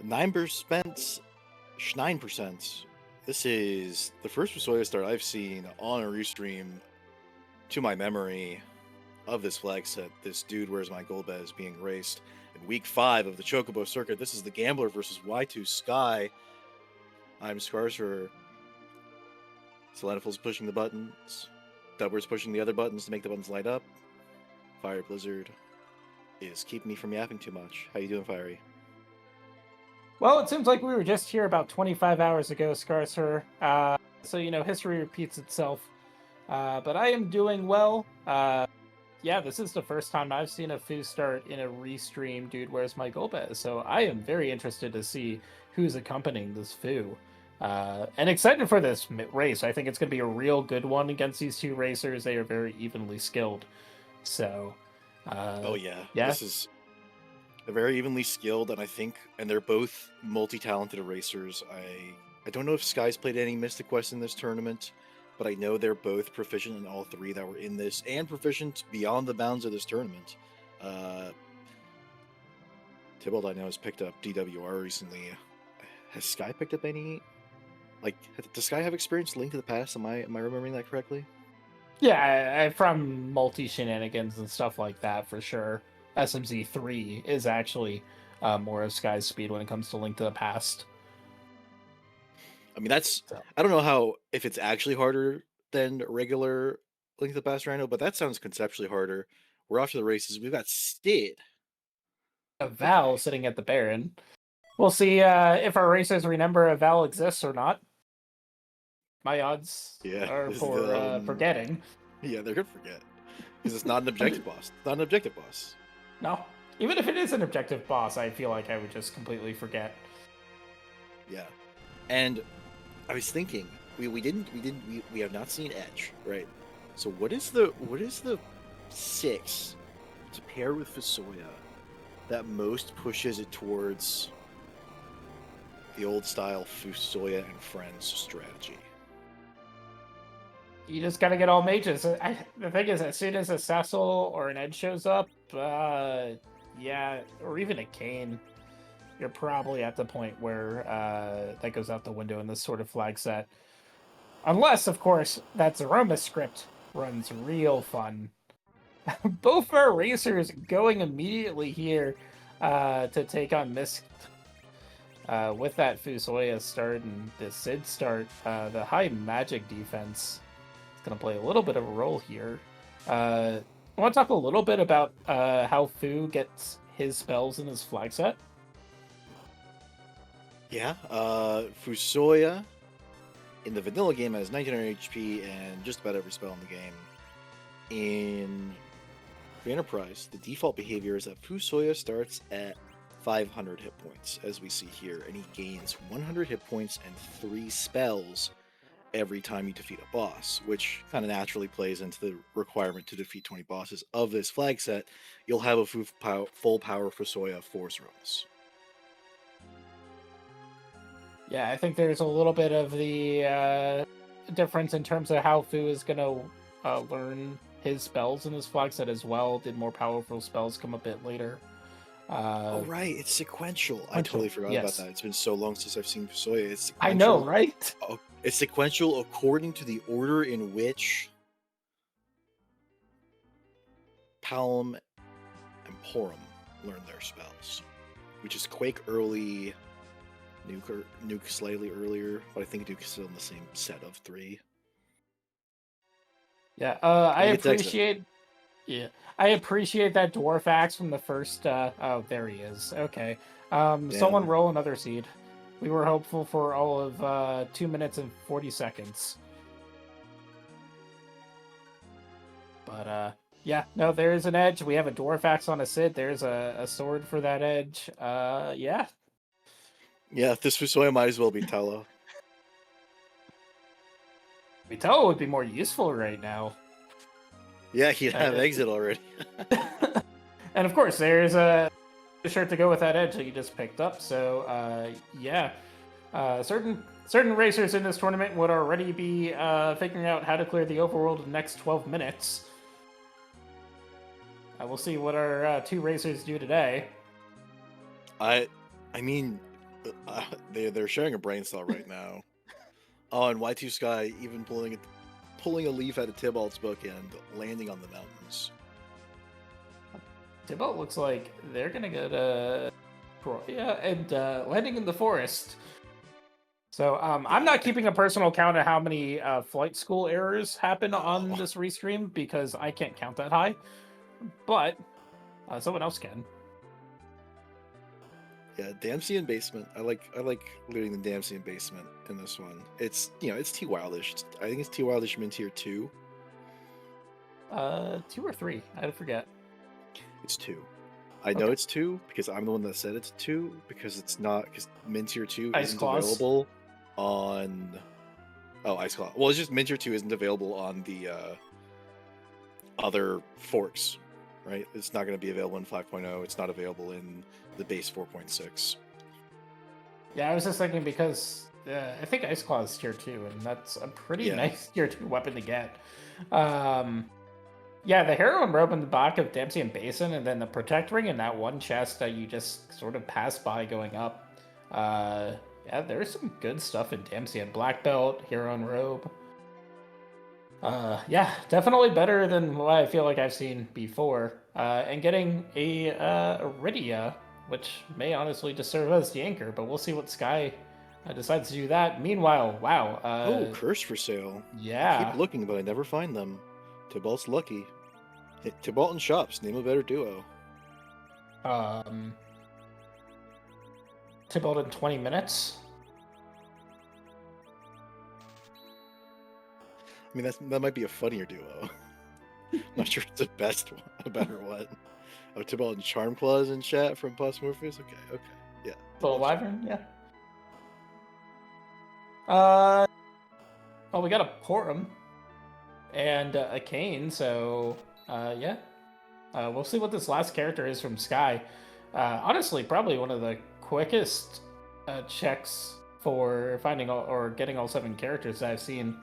9%, 9%. This is the first Fusoya start I've seen on a restream to my memory of this flag set. This dude Where's My Golbez being raced in week 5 of the Chocobo circuit. This is the Gambler versus Y2Sky. I'm Scarcer. Seleniful's pushing the buttons. Dubber's pushing the other buttons to make the buttons light up. Fire Blizzard is keeping me from yapping too much. How you doing, Fiery? Well, it seems like we were just here about 25 hours ago, Scarcer. So, history repeats itself. But I am doing well. Yeah, this is the first time I've seen a Foo start in a restream, Dude, Where's My Golbez? So I am very interested to see who's accompanying this Foo. And excited for this race. I think it's going to be a real good one against these two racers. They are very evenly skilled. So, oh yeah, yeah. This is very evenly skilled, and they're both multi-talented racers. I don't know if Sky's played any Mystic Quest in this tournament, but I know they're both proficient in all three that were in this, and proficient beyond the bounds of this tournament. Tybalt, I know, has picked up DWR recently. Has Sky picked up any? Does Sky have experience Link to the Past? Am I remembering that correctly? Yeah, from multi shenanigans and stuff like that for sure. SMZ3 is actually more of Sky's speed when it comes to Link to the Past. I mean, I don't know if it's actually harder than regular Link to the Past Rhino, but that sounds conceptually harder. We're off to the races. We've got Stid. Val sitting at the Baron. We'll see if our racers remember if Val exists or not. My odds are for forgetting. Yeah, they're going to forget. Because it's not an objective boss. It's not an objective boss. No. Even if it is an objective boss, I feel like I would just completely forget. Yeah. And I was thinking, we have not seen Edge, right? So what is the 6 to pair with Fusoya that most pushes it towards the old style Fusoya and Friends strategy? You just gotta get all mages. The thing is, as soon as a Cecil or an Edge shows up, yeah, or even a Kane, you're probably at the point where that goes out the window in this sort of flag set. Unless, of course, that Zaroma script runs real fun. Both our racers going immediately here to take on Mist. With that Fusoya start and the Sid start, the high magic defense is going to play a little bit of a role here. I want to talk a little bit about how Fu gets his spells in his flag set. Yeah, Fusoya in the vanilla game has 1900 HP and just about every spell in the game. In the Enterprise, the default behavior is that Fusoya starts at 500 hit points, as we see here, and he gains 100 hit points and 3 spells every time you defeat a boss, which kind of naturally plays into the requirement to defeat 20 bosses of this flag set. You'll have a full power Fusoya Force runs. Yeah, I think there's a little bit of the difference in terms of how Fu is going to learn his spells in this flag set as well. Did more powerful spells come a bit later. Oh, right, it's sequential. I totally forgot about that. It's been so long since I've seen Fusoya. It's sequential. I know, right? Oh, it's sequential according to the order in which Palm and Porum learn their spells, which is Quake early, Nuke slightly earlier, but I think Nuke is still in the same set of 3. Yeah, I appreciate that dwarf axe from the first. Oh, there he is. Okay, someone roll another seed. We were hopeful for all of 2 minutes and 40 seconds. But yeah, no, there's an edge. We have a dwarf axe on a Sid. There's a sword for that edge. Yeah. Yeah, this Fusoya might as well be Tella. Tella would be more useful right now. Yeah, he'd have exit already. And of course, there's a shirt to go with that edge that you just picked up. So yeah, certain racers in this tournament would already be figuring out how to clear the overworld in the next 12 minutes. We'll see what our 2 racers do today. I mean, They're sharing a brain cell right now. Oh, and Y2Sky even pulling a leaf out of Tybalt's book and landing on the mountains. Tybalt looks like they're gonna go to Troya and landing in the forest. So I'm not keeping a personal count of how many flight school errors happen on this restream because I can't count that high, but someone else can. Yeah, Damsian basement. I like looting the Damsian basement in this one. It's it's T Wildish. I think it's T Wildish min tier 2. 2 or 3, I forget. It's 2. I know it's 2 because I'm the one that said it's 2 because it's not because min tier 2 Ice isn't Claws. available on. Oh, Ice Claw. Well, it's just min tier 2 isn't available on the other forks, right? It's not going to be available in 5.0. It's not available in the base 4.6. Yeah, I was just thinking because I think Ice Claw is tier 2, and that's a pretty nice tier 2 weapon to get. Yeah, the Heroine Robe in the back of Damsian Basin, and then the Protect Ring in that one chest that you just sort of pass by going up. Yeah, there's some good stuff in Damsian. Black Belt, Heroine Robe. Yeah, definitely better than what I feel like I've seen before. And getting a Iridia, which may honestly just serve as the anchor, but we'll see what Sky decides to do that. Meanwhile, wow. Oh, Curse for sale. Yeah. I keep looking, but I never find them. Tybalt's lucky. Tybalt and Shops, name a better duo. Tybalt in 20 minutes. I mean, that might be a funnier duo. Not sure it's the best one, a better one. Oh, Tybalt and Charm Claws in chat from Pus Morpheus? Okay, yeah. Full Wyvern, yeah. Well, we got a Porum and a Kane, so yeah. We'll see what this last character is from Sky. Honestly, probably one of the quickest checks for finding or getting all 7 characters that I've seen,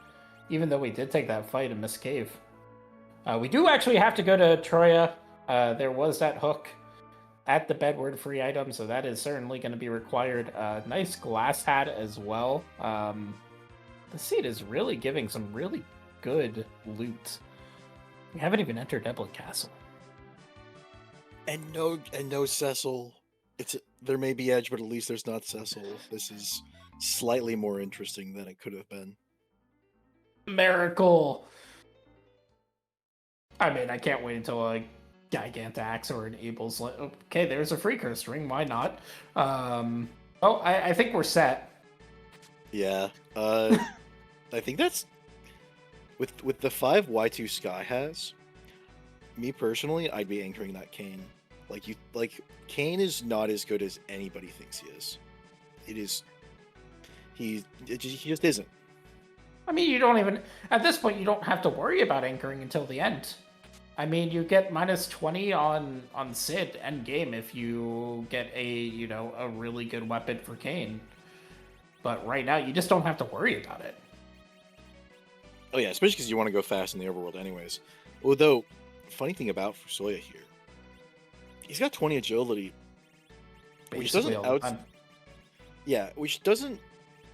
even though we did take that fight in Mist Cave. We do actually have to go to Troya. There was that hook at the Bedward free item, so that is certainly going to be required. Nice glass hat as well. The seed is really giving some really good loot. We haven't even entered Ebla Castle. And no Cecil. There may be edge, but at least there's not Cecil. This is slightly more interesting than it could have been. Miracle. I mean, I can't wait until a Gigantax or an Abel's. Okay, there's a free curse ring. Why not? I think we're set. Yeah. I think that's with the 5 Y2Sky has. Me personally, I'd be anchoring that Kane. Kane is not as good as anybody thinks he is. He just isn't. I mean, you don't even at this point you don't have to worry about anchoring until the end. I mean, you get -20 on Sid end game if you get a really good weapon for Kane. But right now, you just don't have to worry about it. Oh yeah, especially because you want to go fast in the overworld, anyways. Although, funny thing about Fusoya here, he's got 20 agility, which doesn't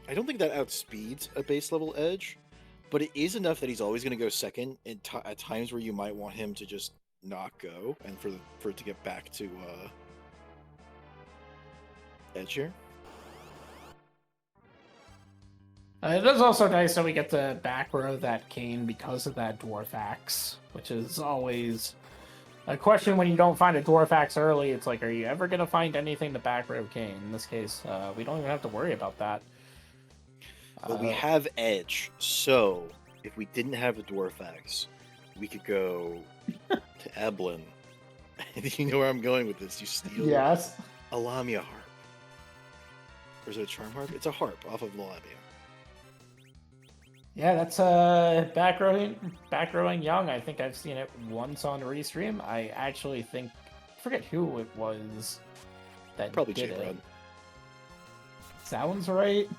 I don't think that outspeeds a base level edge, but it is enough that he's always going to go second at times where you might want him to just not go and for it to get back to edge here. It is also nice that we get to back row that Kane because of that Dwarf Axe, which is always a question when you don't find a Dwarf Axe early. It's like, are you ever going to find anything to back row Kane? In this case, we don't even have to worry about that. But we have edge, so if we didn't have the Dwarf Axe, we could go to Eblin. You know where I'm going with this. You steal a Lamia harp. Or is it a charm harp? It's a harp off of Lamia. Yeah, that's back rowing young. I think I've seen it once on Restream. I actually think I forget who it was that probably did J-Rod. it. Sounds right.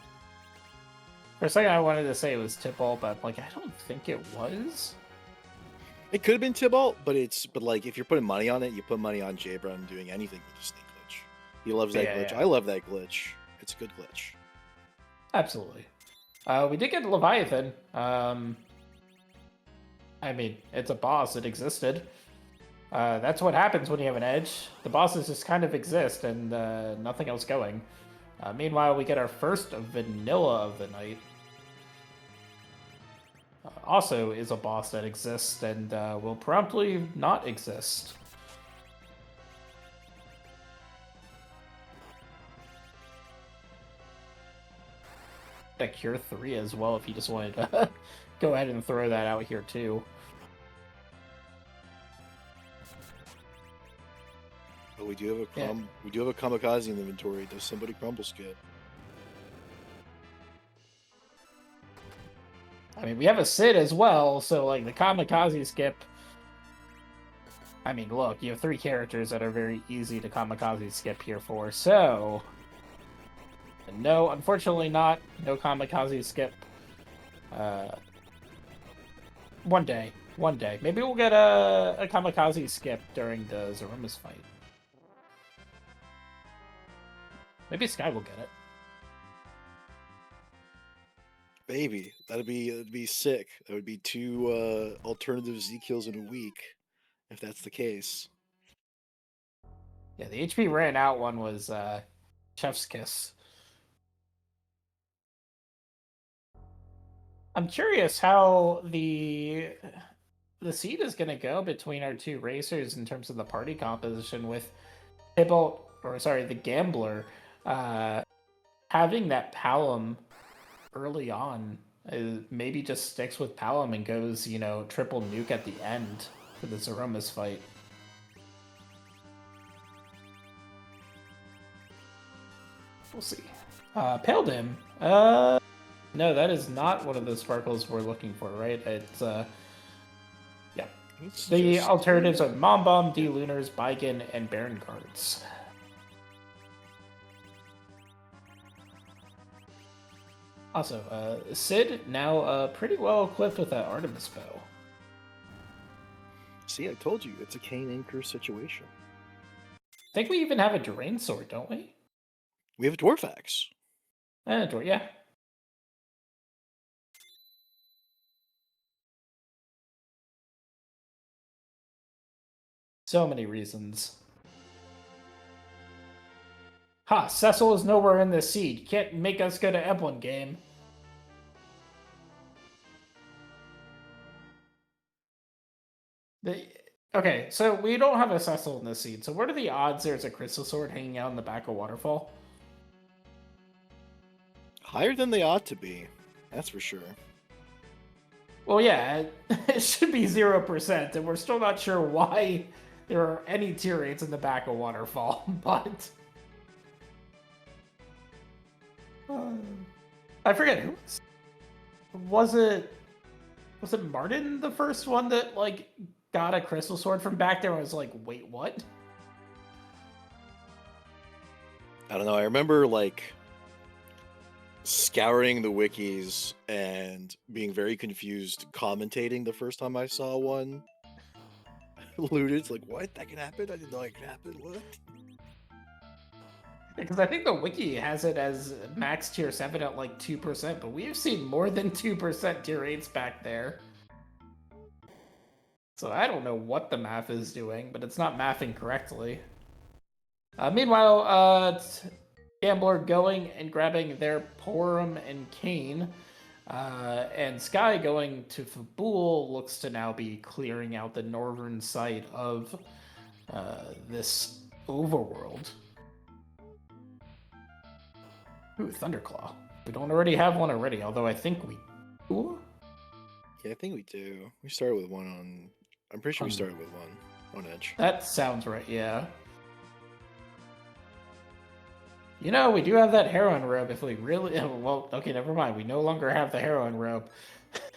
For a second, I wanted to say it was Tybalt, but I don't think it was. It could have been Tybalt, but if you're putting money on it, you put money on J-Rod doing anything with the snake glitch. He loves that glitch. I love that glitch. It's a good glitch. Absolutely. We did get Leviathan. I mean, it's a boss. It existed. That's what happens when you have an edge. The bosses just kind of exist and nothing else going. Meanwhile, we get our first vanilla of the night. Also is a boss that exists and will promptly not exist. A Cure 3 as well if you just wanted to go ahead and throw that out here too. But we do have a kamikaze in the inventory. Does somebody crumble skip? I mean, we have a Sid as well, so like the kamikaze skip. I mean, look, you have 3 characters that are very easy to kamikaze skip here for. So, no, unfortunately not. No kamikaze skip. One day. Maybe we'll get a kamikaze skip during the Zaruma's fight. Maybe Sky will get it. Baby, that'd be sick. That would be 2 alternative Z kills in a week, if that's the case. Yeah, the HP ran out one was Chef's Kiss. I'm curious how the seed is going to go between our 2 racers in terms of the party composition with the Gambler having that Palom early on. Maybe just sticks with Palom and goes, triple nuke at the end for the Zaruma's fight. We'll see. Paled him. No, that is not one of the sparkles we're looking for, right? It's yeah. The alternatives are Mom Bomb, D Lunars, Baigen, and Baron cards. Also, Sid now pretty well equipped with that Artemis bow. See, I told you, it's a Kane Anchor situation. I think we even have a Drain Sword, don't we? We have a Dwarf Axe. Yeah. So many reasons. Ha! Cecil is nowhere in this seed. You can't make us go to Eblin game. Okay, so we don't have a Cecil in this seed. So what are the odds there's a Crystal Sword hanging out in the back of Waterfall? Higher than they ought to be. That's for sure. Well, yeah, it should be 0%, and we're still not sure why there are any tier 8s in the back of Waterfall, but... I forget who was it Martin, the first one that like got a Crystal Sword from back there and was like, wait, what? I don't know. I remember like scouring the wikis and being very confused commentating the first time I saw one looted. It's like, what? That can happen? I didn't know it could happen. What? Because I think the wiki has it as max tier 7 at like 2%, but we've seen more than 2% tier 8s back there. So I don't know what the math is doing, but it's not mathing correctly. Meanwhile, Gambler going and grabbing their Porum and Kane. And Sky going to Fabul looks to now be clearing out the northern side of this overworld. Ooh, Thunderclaw. We don't already have one already, although I think we do. Yeah, I think we do. We started with one on... I'm pretty sure we started with one on Edge. That sounds right, yeah. You know, we do have that heroin robe if we really... Well, okay, never mind. We no longer have the heroin robe.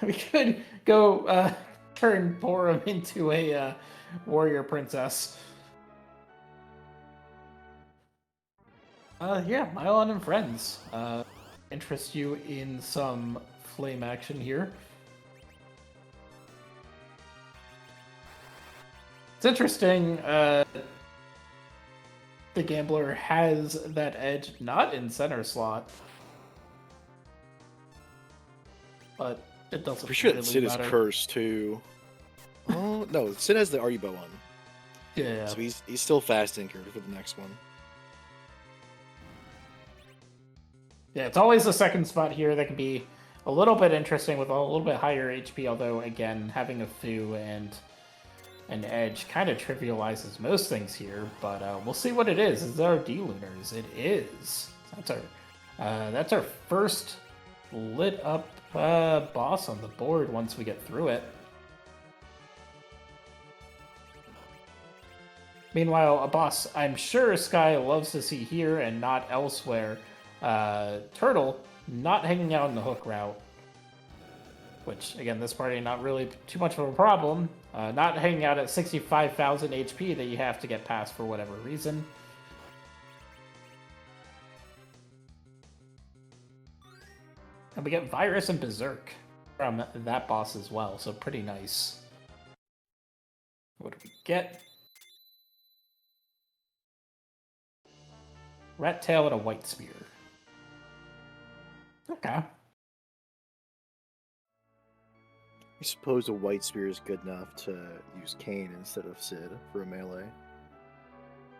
We could go turn Porum into a warrior princess. Yeah, Mylon and Friends. Interest you in some flame action here. It's interesting. The the Gambler has that edge, not in center slot, but it doesn't Pretty sure really that Sid matter. is cursed too. Oh no, Sid has the Aribo one. Yeah. So he's still fast anchored for the next one. Yeah, it's always the second spot here that can be a little bit interesting with a little bit higher HP, although, again, having a Fu and an Edge kind of trivializes most things here, but we'll see what it is. Is there D-Lunars? It is. That's our first lit up boss on the board once we get through it. Meanwhile, a boss I'm sure Sky loves to see here and not elsewhere, Turtle, not hanging out in the hook route. Which, again, this party not really too much of a problem. Not hanging out at 65,000 HP that you have to get past for whatever reason. And we get Virus and Berserk from that boss as well, so pretty nice. What do we get? Rat Tail and a White Spear. Okay. I suppose a White Spear is good enough to use Kane instead of Sid for a melee.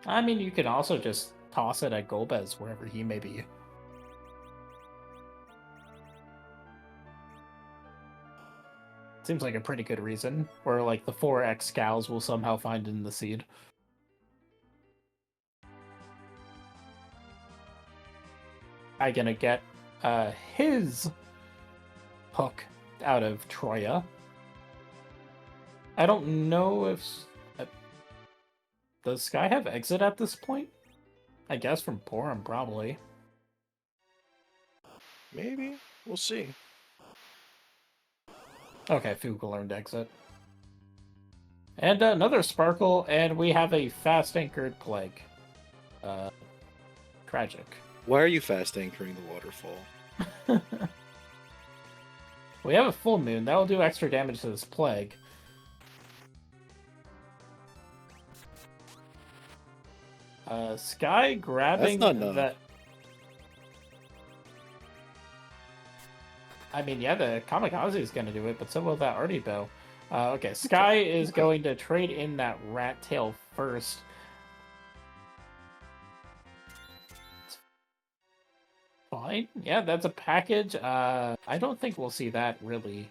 I mean, you can also just toss it at Golbez wherever he may be. Seems like a pretty good reason. Or like the 4X Scowls will somehow find in the seed. I'm gonna get his hook out of Troya. I don't know if... does Sky have exit at this point? I guess from Porum, probably. Maybe. We'll see. Okay, Fugal learned exit. And another Sparkle, and we have a fast anchored Plague. Tragic. Why are you fast anchoring the waterfall? We have a full moon. That will do extra damage to this Plague. Sky grabbing That's not enough. that... I mean, yeah, the Kamikaze is going to do it, but so will that Artie Bow. Okay, Sky is going to trade in that Rat Tail first. Fine. Yeah, that's a package. I don't think we'll see that, really.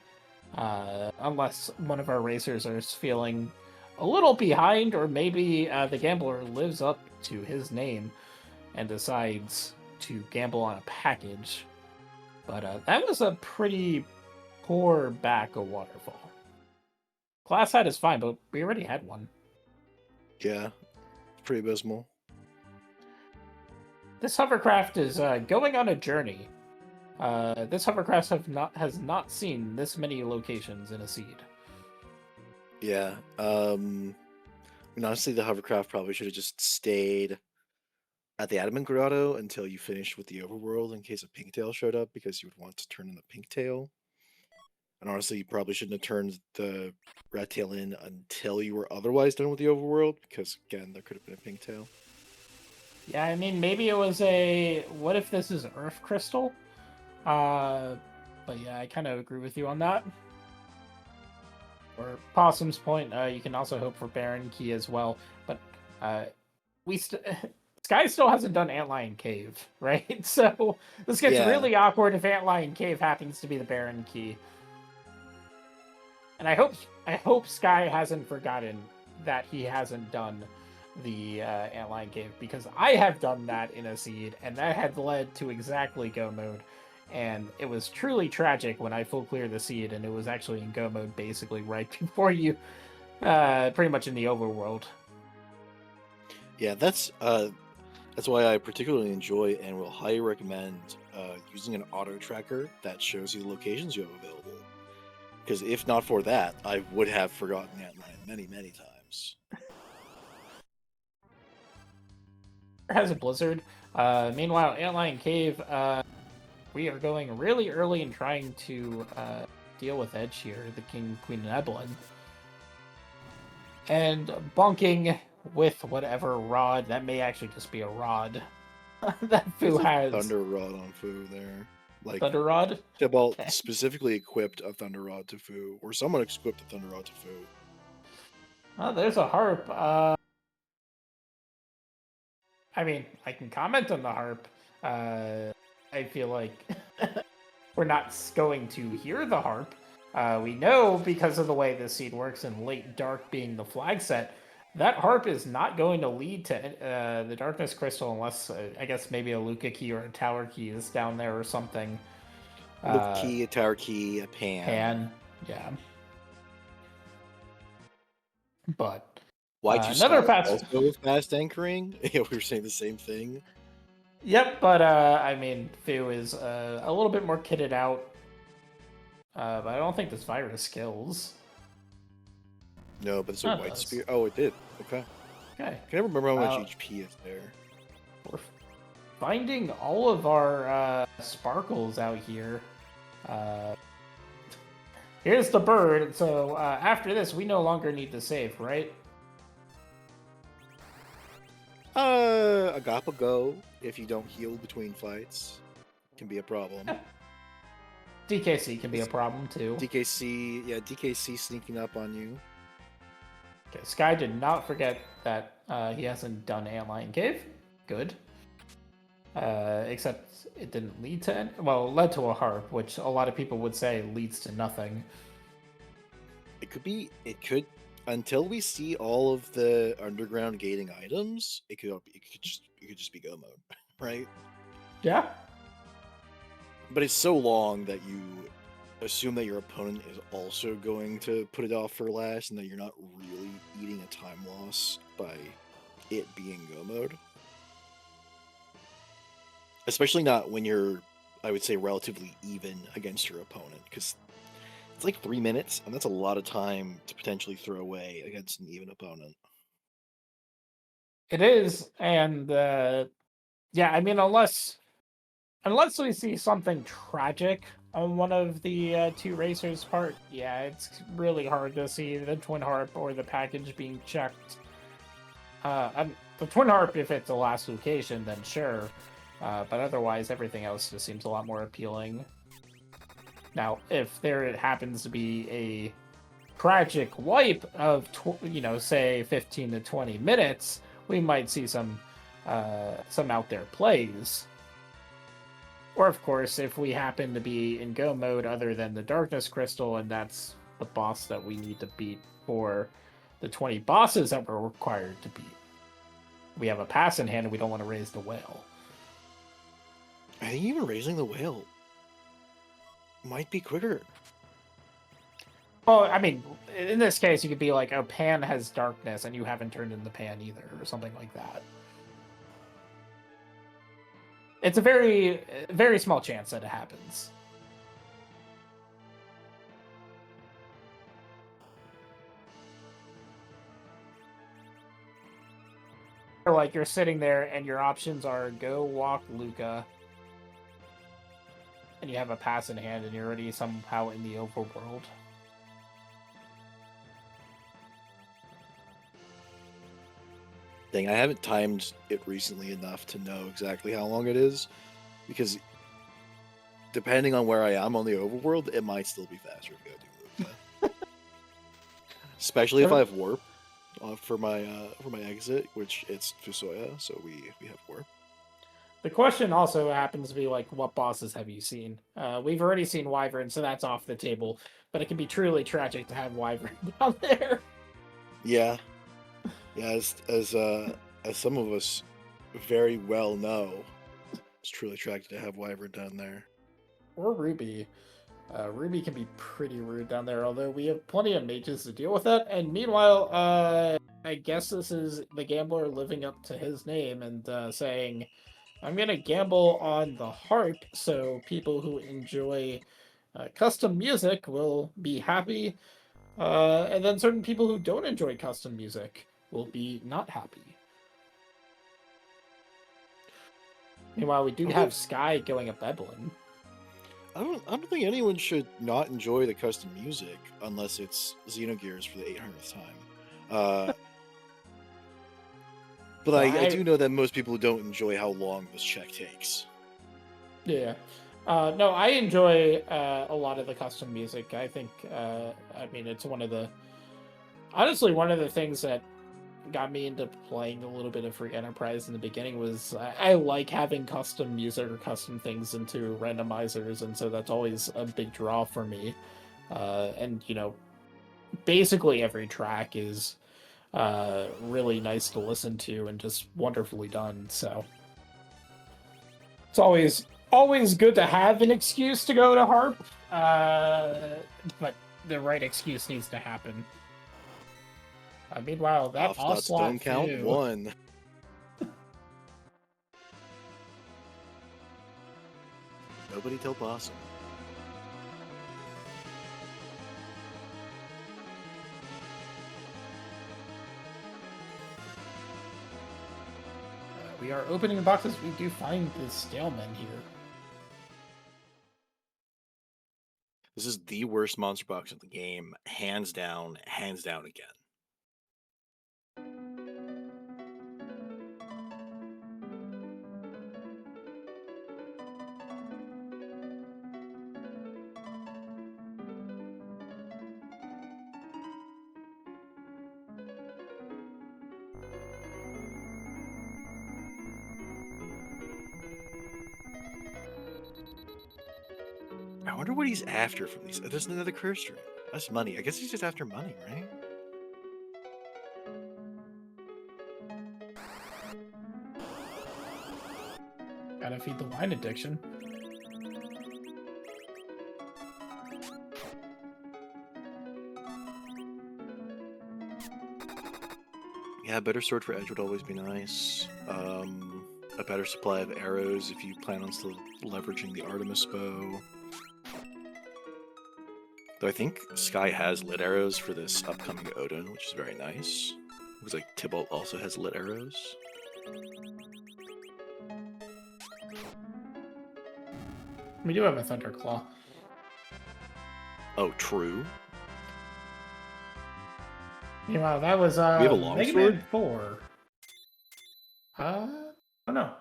Unless one of our racers are feeling a little behind, or maybe the Gambler lives up to his name and decides to gamble on a package. But that was a pretty poor back of Waterfall. Glass Hat is fine, but we already had one. Yeah, it's pretty abysmal. This hovercraft is going on a journey. This hovercraft has not seen this many locations in a seed. Yeah. I mean, honestly, the hovercraft probably should have just stayed at the Adamant Grotto until you finished with the overworld in case a Pinktail showed up, because you would want to turn in the Pinktail. And honestly, you probably shouldn't have turned the Rat Tail in until you were otherwise done with the overworld, because again, there could have been a Pinktail. Yeah, I mean, maybe it was a... What if this is Earth Crystal? But yeah, I kind of agree with you on that. Or Possum's point, you can also hope for Baron Key as well. But Sky still hasn't done Antlion Cave, right? So this gets really awkward if Antlion Cave happens to be the Baron Key. And I hope Sky hasn't forgotten that he hasn't done the Antlion Cave, because I have done that in a seed, and that had led to exactly Go mode. And it was truly tragic when I full cleared the seed, and it was actually in Go mode basically right before you, pretty much in the overworld. Yeah, that's why I particularly enjoy and will highly recommend using an auto tracker that shows you the locations you have available. Because if not for that, I would have forgotten Antlion many, many times. Has a blizzard. Meanwhile, Antlion Cave, we are going really early and trying to deal with Edge here, the King, Queen, and Evelyn. And bonking with whatever rod. That may actually just be a rod that Fu There's a has. Thunder Rod on Fu there. Like, Thunder rod? Tibalt Okay. specifically equipped a Thunder Rod to Fu, or someone equipped a Thunder Rod to Fu. Oh, there's a harp. I mean, I can comment on the harp. I feel like we're not going to hear the harp. We know because of the way this seed works and late dark being the flag set, that harp is not going to lead to the darkness crystal unless I guess maybe a Luca key or a tower key is down there or something. Look, key, a tower key, a pan. Pan, yeah. But Y2Sky another fast. also with fast anchoring. Yeah, we were saying the same thing. Yep, but I mean, Fu is a little bit more kitted out. But I don't think this virus kills. No, but it's a No, it white does. spear. Oh, it did. Okay. Okay. I can never remember how much HP is there. We're finding all of our sparkles out here. Here's the bird. So after this, we no longer need to save, right? Agapago, if you don't heal between fights, can be a problem. DKC can be a problem too. DKC, yeah, DKC sneaking up on you. Okay, Sky did not forget that he hasn't done Antlion Cave. Good. Except it didn't lead to well, it led to a harp, which a lot of people would say leads to nothing. It could until we see all of the underground gating items, it could just be go mode, right? Yeah. But it's so long that you assume that your opponent is also going to put it off for last, and that you're not really eating a time loss by it being go mode. Especially not when you're, I would say, relatively even against your opponent, because it's like 3 minutes, and that's a lot of time to potentially throw away against an even opponent. It is, and yeah, I mean, unless we see something tragic on one of the two racers' part, yeah, it's really hard to see the Twin Harp or the package being checked. The Twin Harp, if it's the last location, then sure, but otherwise, everything else just seems a lot more appealing. Now, if there happens to be a tragic wipe of, say 15 to 20 minutes, we might see some out there plays. Or, of course, if we happen to be in go mode other than the Darkness Crystal, and that's the boss that we need to beat for the 20 bosses that we're required to beat. We have a pass in hand and we don't want to raise the whale. I think even raising the whale might be quicker. Well, I mean, in this case, you could be like, oh, Pan has darkness, and you haven't turned in the Pan either, or something like that. It's a very, very small chance that it happens. Or like you're sitting there, and your options are go walk Luca, and you have a pass in hand, and you're already somehow in the overworld. Dang, I haven't timed it recently enough to know exactly how long it is, because depending on where I am on the overworld, it might still be faster to go do Luca. Especially if I have warp for my exit, which it's Fusoya, so we have warp. The question also happens to be like, what bosses have you seen? We've already seen Wyvern, so that's off the table. But it can be truly tragic to have Wyvern down there. Yeah, as some of us very well know, it's truly tragic to have Wyvern down there. Or Ruby. Ruby can be pretty rude down there, although we have plenty of mages to deal with that. And meanwhile, I guess this is the gambler living up to his name and saying, I'm going to gamble on the harp, so people who enjoy custom music will be happy, and then certain people who don't enjoy custom music will be not happy. Meanwhile, we do have Sky going a Beblin. I don't think anyone should not enjoy the custom music unless it's Xenogears for the 800th time. But So I do know that most people don't enjoy how long this check takes. Yeah. No, I enjoy a lot of the custom music. I think, I mean, it's honestly, one of the things that got me into playing a little bit of Free Enterprise in the beginning was I like having custom music or custom things into randomizers, and so that's always a big draw for me. And, basically every track is really nice to listen to and just wonderfully done, so it's always good to have an excuse to go to harp, but the right excuse needs to happen. Meanwhile, that Off stone Ocelot count too. 1. Nobody tell Possum. We are opening the boxes. We do find the Staleman here. This is the worst monster box of the game, hands down again. I wonder what he's after from these. There's another curse string. That's money. I guess he's just after money, right? Gotta feed the wine addiction. Yeah, a better sword for Edge would always be nice. A better supply of arrows if you plan on still leveraging the Artemis bow. Though I think Sky has lit arrows for this upcoming Odin, which is very nice. Looks like Tybalt also has lit arrows. We do have a Thunderclaw. Oh, true. Meanwhile, that was We have a longsword? Mega Man 4. I don't know.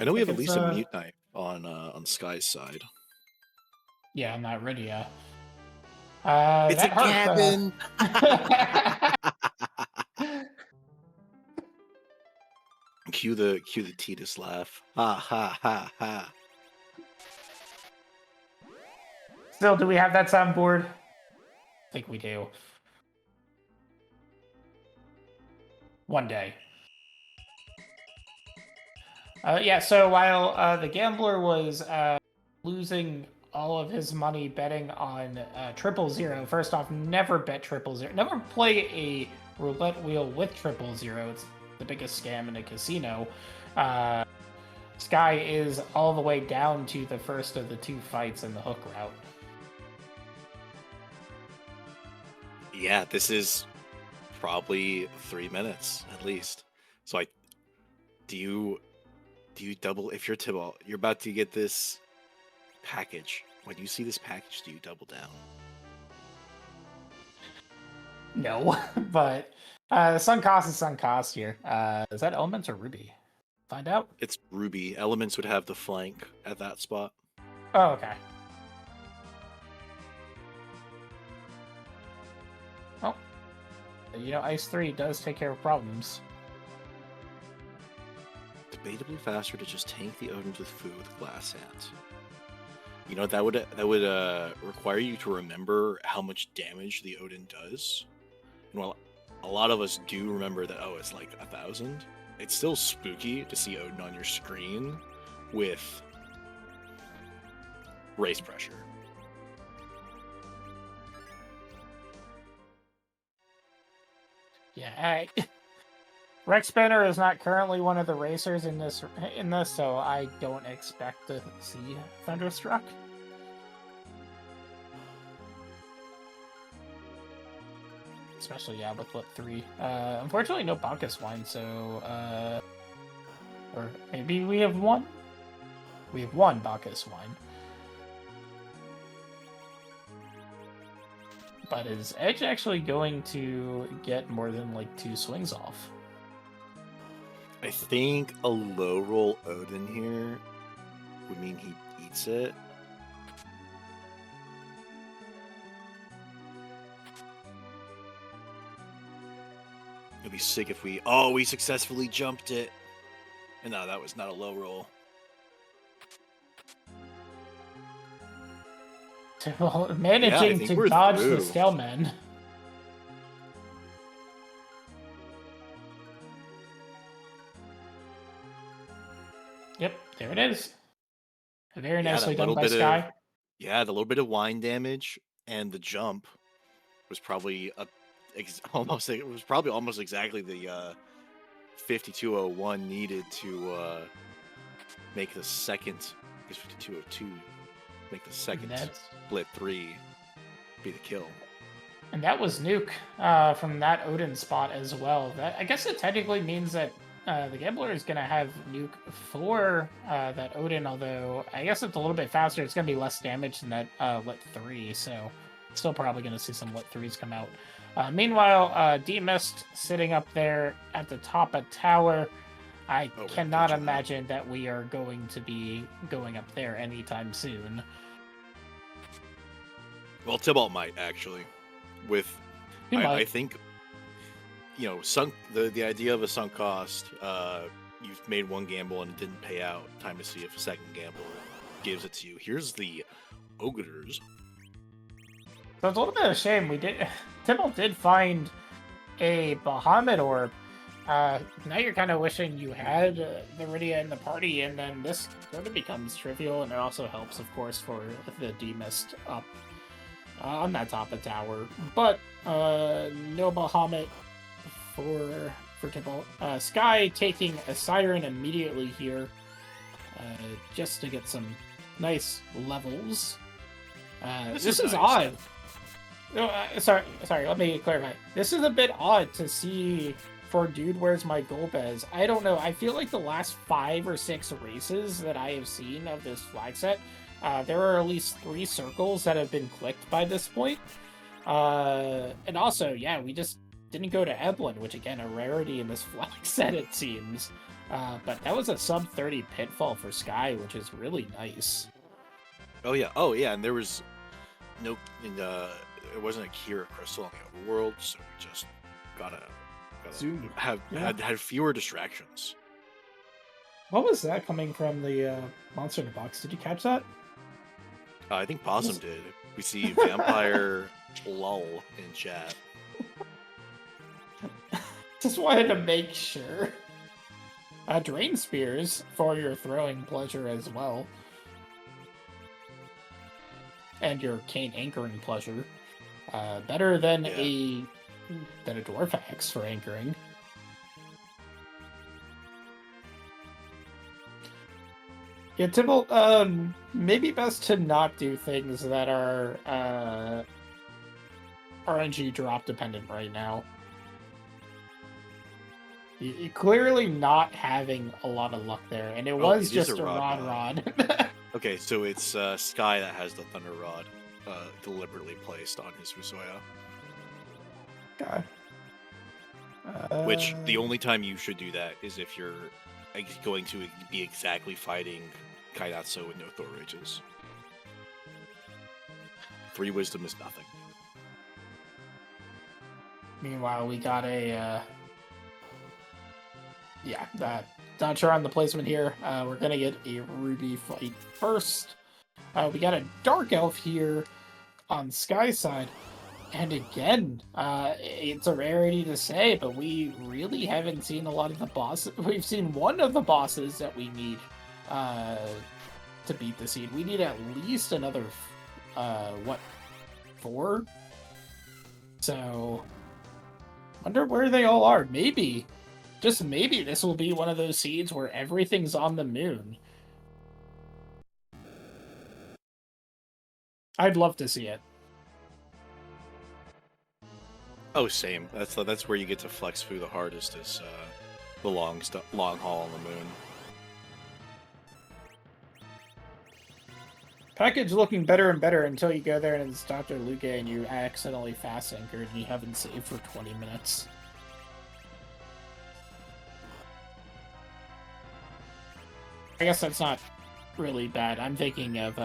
I know we have think at it's, least a mute knife on Sky's side. Yeah, I'm not ready yet. It's a cabin! Cue the Titus laugh. Ha ha ha ha. Still, do we have that soundboard? I think we do. One day. Yeah, so while the gambler was losing all of his money betting on 000, first off, never bet 000. Never play a roulette wheel with 000. It's the biggest scam in a casino. Sky is all the way down to the first of the two fights in the hook route. Yeah, this is probably 3 minutes at least. So do you double if you're Tybalt? You're about to get this package. When you see this package, do you double down? No, but Sun Cost is Sun Cost here. Is that Elements or Ruby? Find out. It's Ruby. Elements would have the flank at that spot. Oh, okay. Well, Ice 3 does take care of problems. Debatably faster to just tank the Odins with food with glass hands. That would require you to remember how much damage the Odin does. And while a lot of us do remember that, it's like 1,000, it's still spooky to see Odin on your screen with race pressure. Yeah, Rex Spinner is not currently one of the racers in this, so I don't expect to see Thunderstruck. Especially, with Flip 3. Unfortunately, no Bacchus wine, so, or maybe we have one? We have one Bacchus wine. But is Edge actually going to get more than, 2 swings off? I think a low roll Odin here would mean he eats it. It'd be sick if we... Oh, we successfully jumped it. And no, that was not a low roll. Managing to dodge the Scaleman. Yep, there it is. Very nicely done by Sky. The little bit of wine damage and the jump was probably almost exactly the 5201 needed to make the second. I guess 5202 make the second split 3 be the kill. And that was Nuke from that Odin spot as well. That, I guess it technically means that the Gambler is going to have Nuke for that Odin, although I guess it's a little bit faster. It's going to be less damage than that Lit 3, so still probably going to see some Lit 3s come out. Meanwhile, D-Mist sitting up there at the top of tower. I cannot imagine that we are going to be going up there anytime soon. Well, Tybalt might, actually. I think... You know, the idea of a sunk cost, you've made one gamble and it didn't pay out. Time to see if a second gamble gives it to you. Here's the Ogres. So it's a little bit of a shame. Tybalt did find a Bahamut Orb. Now you're kind of wishing you had the Rydia in the party, and then this sort of becomes trivial, and it also helps, of course, for the D-Mist up on that top of tower. But no Bahamut for Tybalt. Sky taking a Siren immediately here, just to get some nice levels. This is nice. Odd. Sorry, let me clarify. This is a bit odd to see for Dude Where's My Golbez. I don't know. I feel like the last 5 or 6 races that I have seen of this flag set, there are at least 3 circles that have been clicked by this point. And also, yeah, we just didn't go to Eblin, which again, a rarity in this flag set, it seems. But that was a sub 30 pitfall for Sky, which is really nice. Oh yeah, and there was no, it wasn't a Kira Crystal on the overworld, so we just gotta Zoom. Had fewer distractions. What was that coming from the monster in the box? Did you catch that? I think Possum did. We see Vampire lull in chat. Just wanted to make sure. Drain Spears for your throwing pleasure as well. And your cane anchoring pleasure. Better than a Dwarf Axe for anchoring. Yeah, Tybalt, maybe best to not do things that are RNG drop dependent right now. You're clearly not having a lot of luck there, and it was just a rod. Okay, so it's Sky that has the Thunder Rod deliberately placed on his Fusoya. Okay. Which, the only time you should do that is if you're going to be exactly fighting Kainatsu with no Thor Rages. 3 Wisdom is nothing. Meanwhile, we got a... not sure on the placement here. We're going to get a Ruby fight first. We got a Dark Elf here on Sky side. And again, it's a rarity to say, but we really haven't seen a lot of the bosses. We've seen one of the bosses that we need to beat the seed. We need at least another, 4? So, wonder where they all are. Maybe, just maybe, this will be one of those seeds where everything's on the moon. I'd love to see it. Oh, same. That's where you get to flex through the hardest is the long haul on the moon. Package looking better and better until you go there and it's Dr. Luque and you accidentally fast anchored and you haven't saved for 20 minutes. I guess that's not really bad. I'm thinking of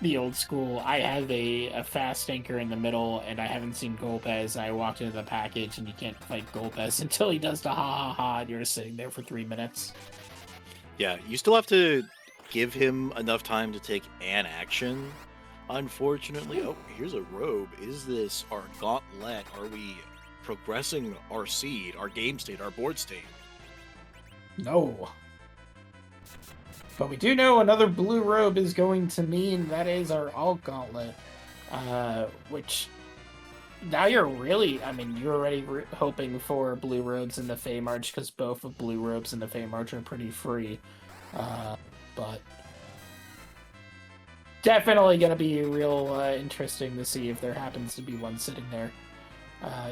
the old school. I have a fast anchor in the middle, and I haven't seen Golbez. I walked into the package, and you can't fight Golbez until he does the ha ha ha, and you're sitting there for 3 minutes. Yeah, you still have to give him enough time to take an action. Unfortunately, oh, here's a robe. Is this our gauntlet? Are we progressing our seed, our game state, our board state? No. But we do know another blue robe is going to mean that is our alt gauntlet, which now you're really, I mean, you're already hoping for blue robes in the Fey March because both of blue robes in the Fey March are pretty free. But definitely going to be real interesting to see if there happens to be one sitting there.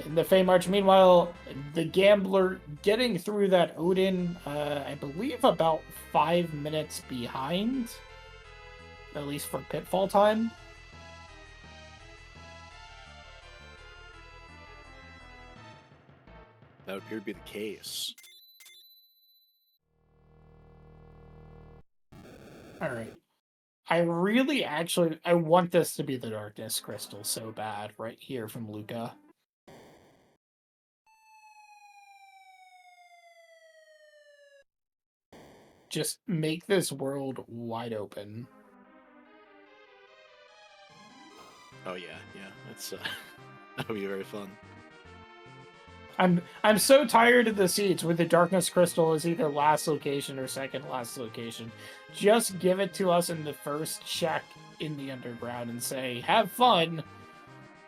In the Fey March, meanwhile, the Gambler getting through that Odin, I believe about 5 minutes behind, at least for pitfall time. That would appear to be the case. All right. I really I want this to be the Darkness Crystal so bad right here from Luca. Just make this world wide open. Oh yeah, that's that would be very fun. I'm so tired of the seeds where the Darkness Crystal is either last location or second last location. Just give it to us in the first check in the underground and say, have fun.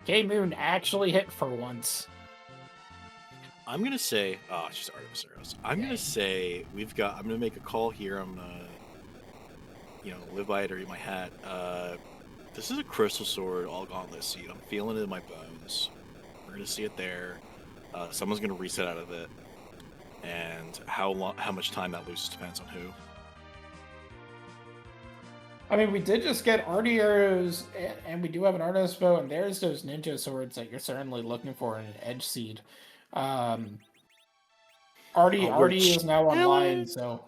K-Moon actually hit for once. I'm gonna say, oh, it's just Artemis Arrows. I'm gonna say I'm gonna make a call here. I'm gonna, live by it or eat my hat. This is a Crystal Sword all gauntlet seed. I'm feeling it in my bones. We're gonna see it there. Someone's gonna reset out of it, and how much time that loses depends on who. I mean, we did just get Artie Arrows, and we do have an Artemis Bow, and there's those ninja swords that you're certainly looking for in an edge seed. Artie is now online, so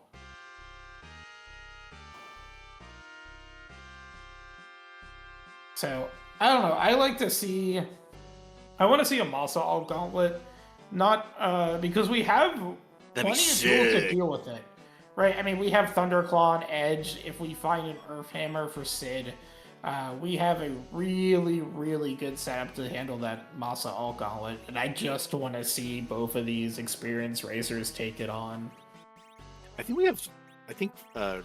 I don't know. I want to see a Masa All Gauntlet, not because we have plenty of tools to deal with it, right? I mean, we have Thunderclaw and Edge. If we find an Earth Hammer for Sid, we have a really, really good setup to handle that Masa All Gauntlet, and I just want to see both of these experienced racers take it on. I think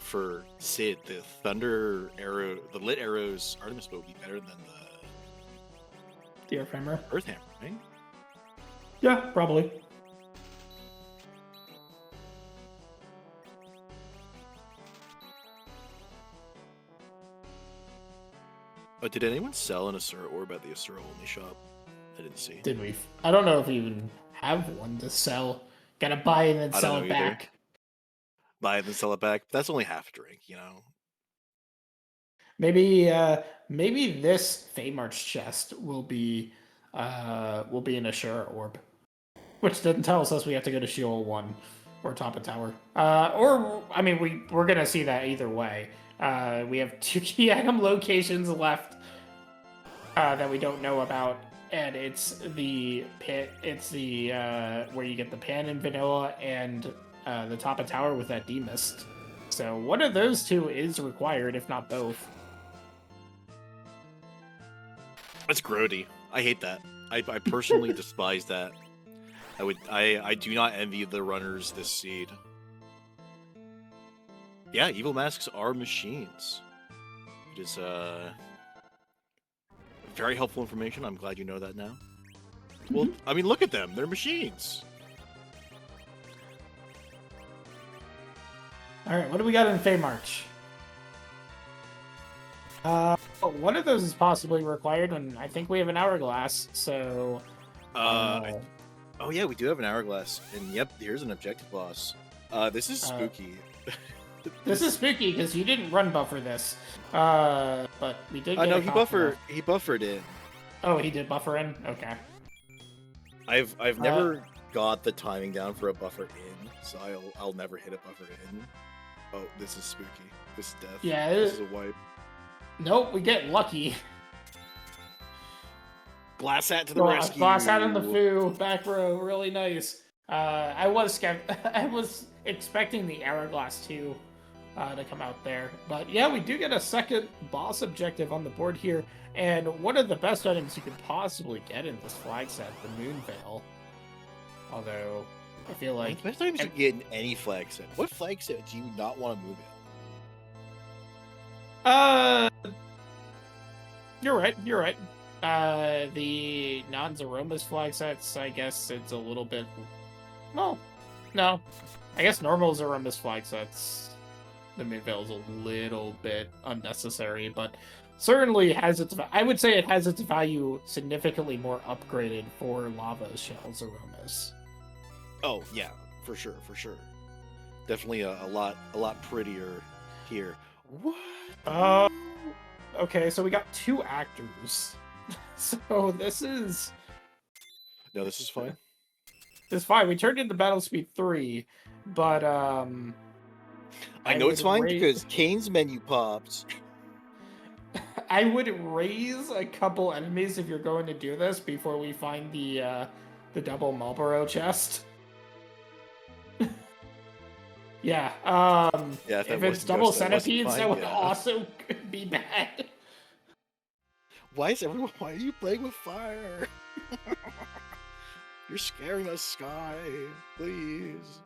for Sid, the Thunder Arrow, the Lit Arrows Artemis Bow would be better than the Earth Hammer. Earth Hammer, right? Yeah, probably. Oh, did anyone sell an Asura Orb at the Asura only shop? I didn't see. Did we? I don't know if we even have one to sell. Gotta buy it and then sell it back. Buy it and sell it back. That's only half a drink, Maybe this Fey March chest will be an Asura Orb, which doesn't tell us we have to go to Sheol 1 or top of tower. Or I mean, we're gonna see that either way. We have 2 key item locations left that we don't know about, and it's the pit. It's the where you get the pan in vanilla and the top of tower with that demist. So one of those two is required, if not both. That's grody. I hate that. I personally despise that. I do not envy the runners this seed. Yeah, evil masks are machines. It is very helpful information. I'm glad you know that now. Well, I mean, look at them. They're machines. All right, what do we got in Fey March? One of those is possibly required, and I think we have an hourglass. So, oh yeah, we do have an hourglass, and yep, here's an objective boss. This is spooky. This is spooky because you didn't run buffer this, but we did. No, he buffered in. Oh, he did buffer in. Okay. I've never got the timing down for a buffer in, so I'll never hit a buffer in. Oh, this is spooky. This is death. Yeah, This is a wipe. Nope, we get lucky. Glass hat to the rescue. Glass hat in the foo, back row, really nice. I was expecting the Hourglass 2 to come out there. But yeah, we do get a second boss objective on the board here. And one of the best items you could possibly get in this flag set, the Moon Veil. Although, I feel like... the best items you can get in any flag set. What flag set do you not want to move in? You're right. The non-Zeromas flag sets, I guess it's a little bit... Well, no. I guess normal Zeromas flag sets, the Moon Veil is a little bit unnecessary, but certainly has its... I would say it has its value significantly more upgraded for Lava Shell Zeromas. Oh, yeah, for sure. Definitely a lot prettier here. What? Okay, so we got 2 actors. So this is... No, this is fine. It's fine. We turned into Battle Speed 3, but I know it's fine because Kane's menu popped. I would raise a couple enemies if you're going to do this before we find the double Marlboro chest. Yeah. Yeah. If it's double centipedes, that would also be bad. Why are you playing with fire? You're scaring us, Sky. Please.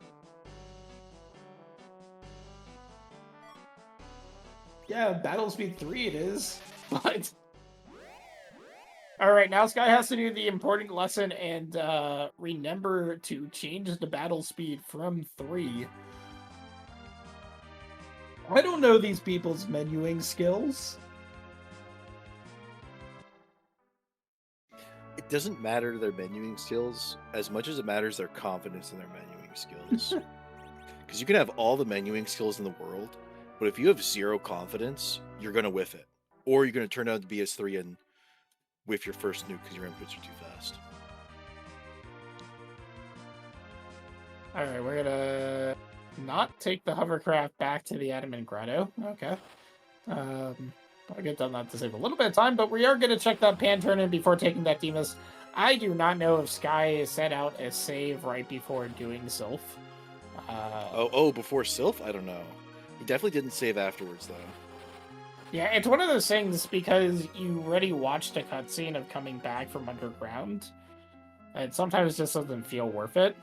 Yeah, Battle Speed 3 it is. But all right, now Sky has to do the important lesson and remember to change the battle speed from 3. I don't know these people's menuing skills. It doesn't matter their menuing skills as much as it matters their confidence in their menuing skills. Because you can have all the menuing skills in the world, but if you have 0 confidence, you're going to whiff it. Or you're going to turn out to BS3 and whiff your first nuke because your inputs are too fast. Alright, we're gonna not take the hovercraft back to the Adamant Grotto. Okay. I'll get done that to save a little bit of time, but we are gonna check that pan turn in before taking that Demas. I do not know if Sky set out a save right before doing Sylph. Before Sylph? I don't know. He definitely didn't save afterwards, though. Yeah, it's one of those things because you already watched a cutscene of coming back from underground, and sometimes it just doesn't feel worth it.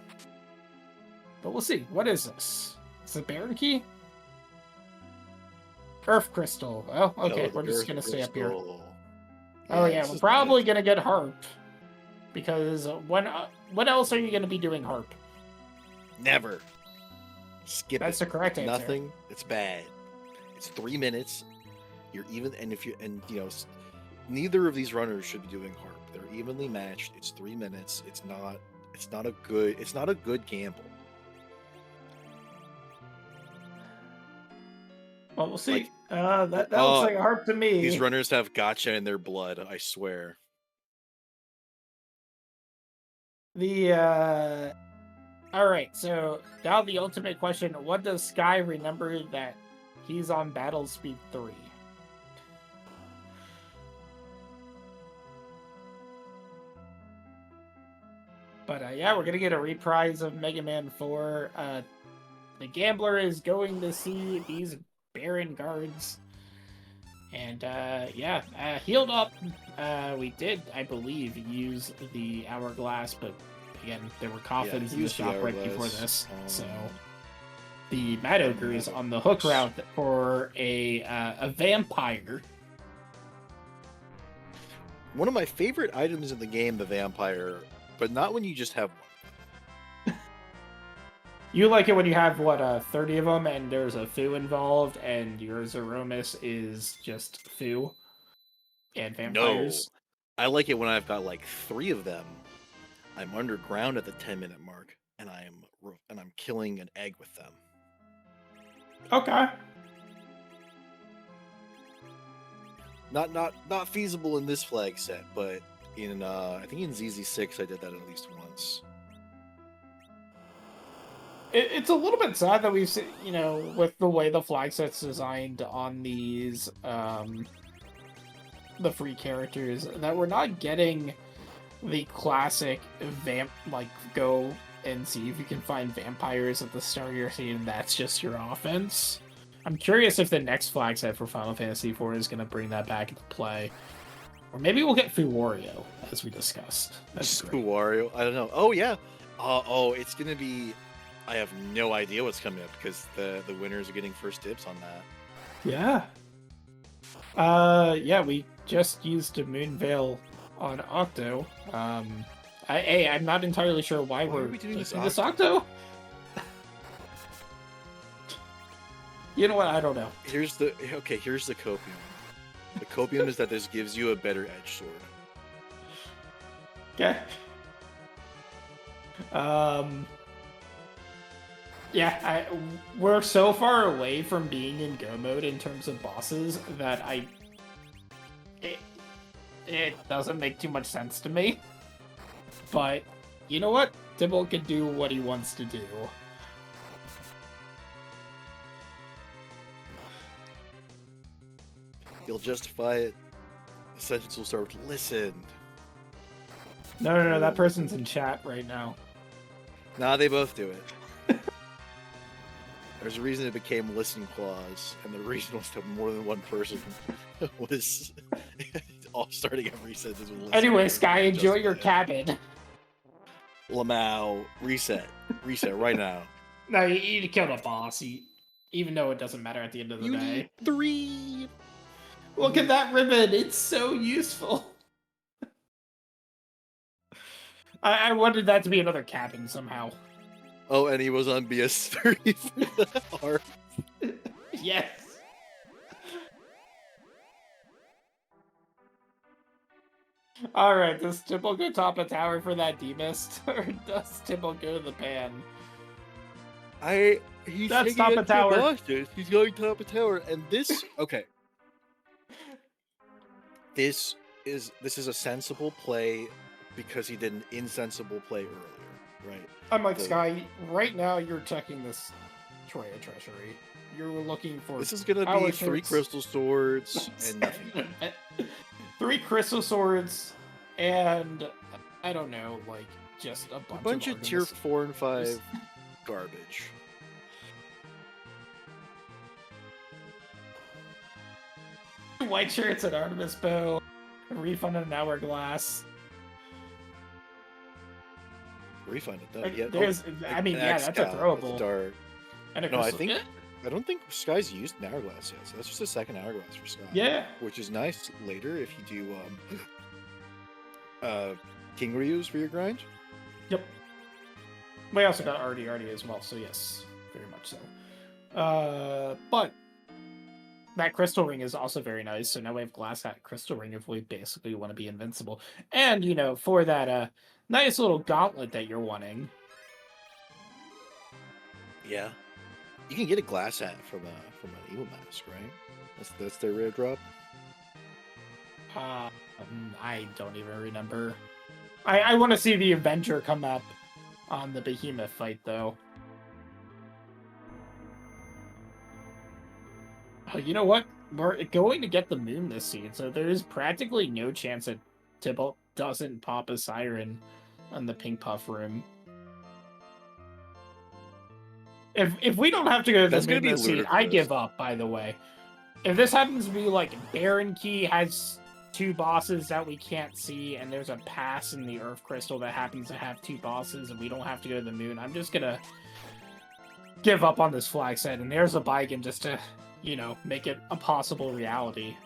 But we'll see. What is this? Is it Baron Key? Earth Crystal. Oh, okay. We're just going to stay up here. Oh, yeah. We're probably going to get Harp. Because what else are you going to be doing Harp? Never. Skip That's it. the correct answer. Nothing. It's bad. It's 3 minutes. You're even, neither of these runners should be doing Harp. They're evenly matched. It's 3 minutes. It's not a good gamble. Well, we'll see. That looks like a Harp to me. These runners have gotcha in their blood, I swear. Alright, so now the ultimate question. What does Sky remember that he's on Battle Speed 3? But yeah, we're gonna get a reprise of Mega Man 4. The Gambler is going to see these Baron guards. And healed up. We did, I believe, use the Hourglass, but again, there were coffins in the shop right before this. So the Mad Ogre is on the hook route for a vampire. One of my favorite items in the game, the vampire, but not when you just have one. You like it when you have, 30 of them, and there's a foo involved, and your Zeromus is just foo and vampires? No. I like it when I've got, 3 of them. I'm underground at the 10-minute mark, and I'm killing an egg with them. Okay. Not feasible in this flag set, but in I think in ZZ6 I did that at least once. It's a little bit sad that we've seen, with the way the flag set's designed on these, the free characters, that we're not getting the classic go and see if you can find vampires at the start of your scene, and that's just your offense. I'm curious if the next flag set for Final Fantasy IV is going to bring that back into play. Or maybe we'll get Fuwario, as we discussed. That's Fuwario? I don't know. Oh, yeah. It's going to be... I have no idea what's coming up, because the winners are getting first dibs on that. Yeah, we just used a Moonveil on Octo. I'm not entirely sure why we're doing this Octo. You know what? I don't know. Here's the copium. The copium is that this gives you a better edge sword. Okay. Yeah, we're so far away from being in go mode in terms of bosses that it doesn't make too much sense to me. But you know what? Tibble can do what he wants to do. He'll justify it. The sentence will start with "listen." No, that person's in chat right now. Nah, they both do it. There's a reason it became listen clause, and the reason was that more than one person was all starting every sentence with listen. Anyway, Sky, enjoy your cabin. Lamau, reset right now. No, you killed a boss, even though it doesn't matter at the end of the day. Need 3. Look at that ribbon, it's so useful. I wanted that to be another cabin somehow. Oh, and he was on BS3 for the art. Yes. Alright, does Tibble go top a tower for that demist? Or does Tibble go to the pan? He's That's taking top it a to tower. Boston. He's going top a tower, and this okay. This is a sensible play because he did an insensible play earlier, right? I'm like, Sky, right now you're checking this Troya treasury. You're looking for... This is going to be 3 crystal swords and nothing. 3 crystal swords and, I don't know, like, just a bunch of tier 4 and 5 garbage. White shirts, an Artemis bow, a refund and an hourglass. Refund it, though. Yeah, that's a throwable. Dart. And a no, I crystal... don't think Sky's used an hourglass yet, so that's just a second hourglass for Sky. Yeah. Which is nice later if you do King Ryu's for your grind. Yep. We also got Artie as well, so yes, very much so. But that crystal ring is also very nice, so now we have glass hat crystal ring if we basically want to be invincible. And, for that nice little gauntlet that you're wanting. Yeah. You can get a glass hat from an evil mask, right? That's their rare drop. I don't even remember. I want to see the Avenger come up on the Behemoth fight, though. Oh, you know what? We're going to get the moon this scene, so there is practically no chance that Tibble doesn't pop a siren on the Pink Puff room. If we don't have to go to the moon this scene, I give up, by the way. If this happens to be like Baron Key has 2 bosses that we can't see, and there's a pass in the Earth Crystal that happens to have 2 bosses, and we don't have to go to the moon, I'm just gonna give up on this flag set, and there's a Baigen just to, make it a possible reality.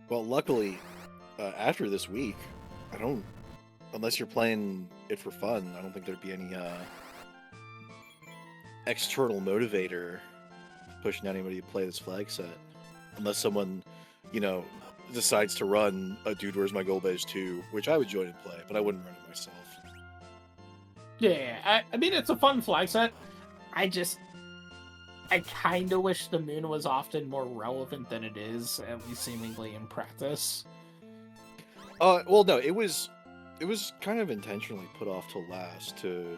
Well, luckily, after this week, unless you're playing it for fun, I don't think there'd be any external motivator pushing anybody to play this flag set. Unless someone, decides to run a Dude Where's My Golbez 2, which I would join and play, but I wouldn't run it myself. Yeah, I mean, it's a fun flag set. I kind of wish the moon was often more relevant than it is, at least seemingly in practice. Well, no, it was it was kind of intentionally put off till last to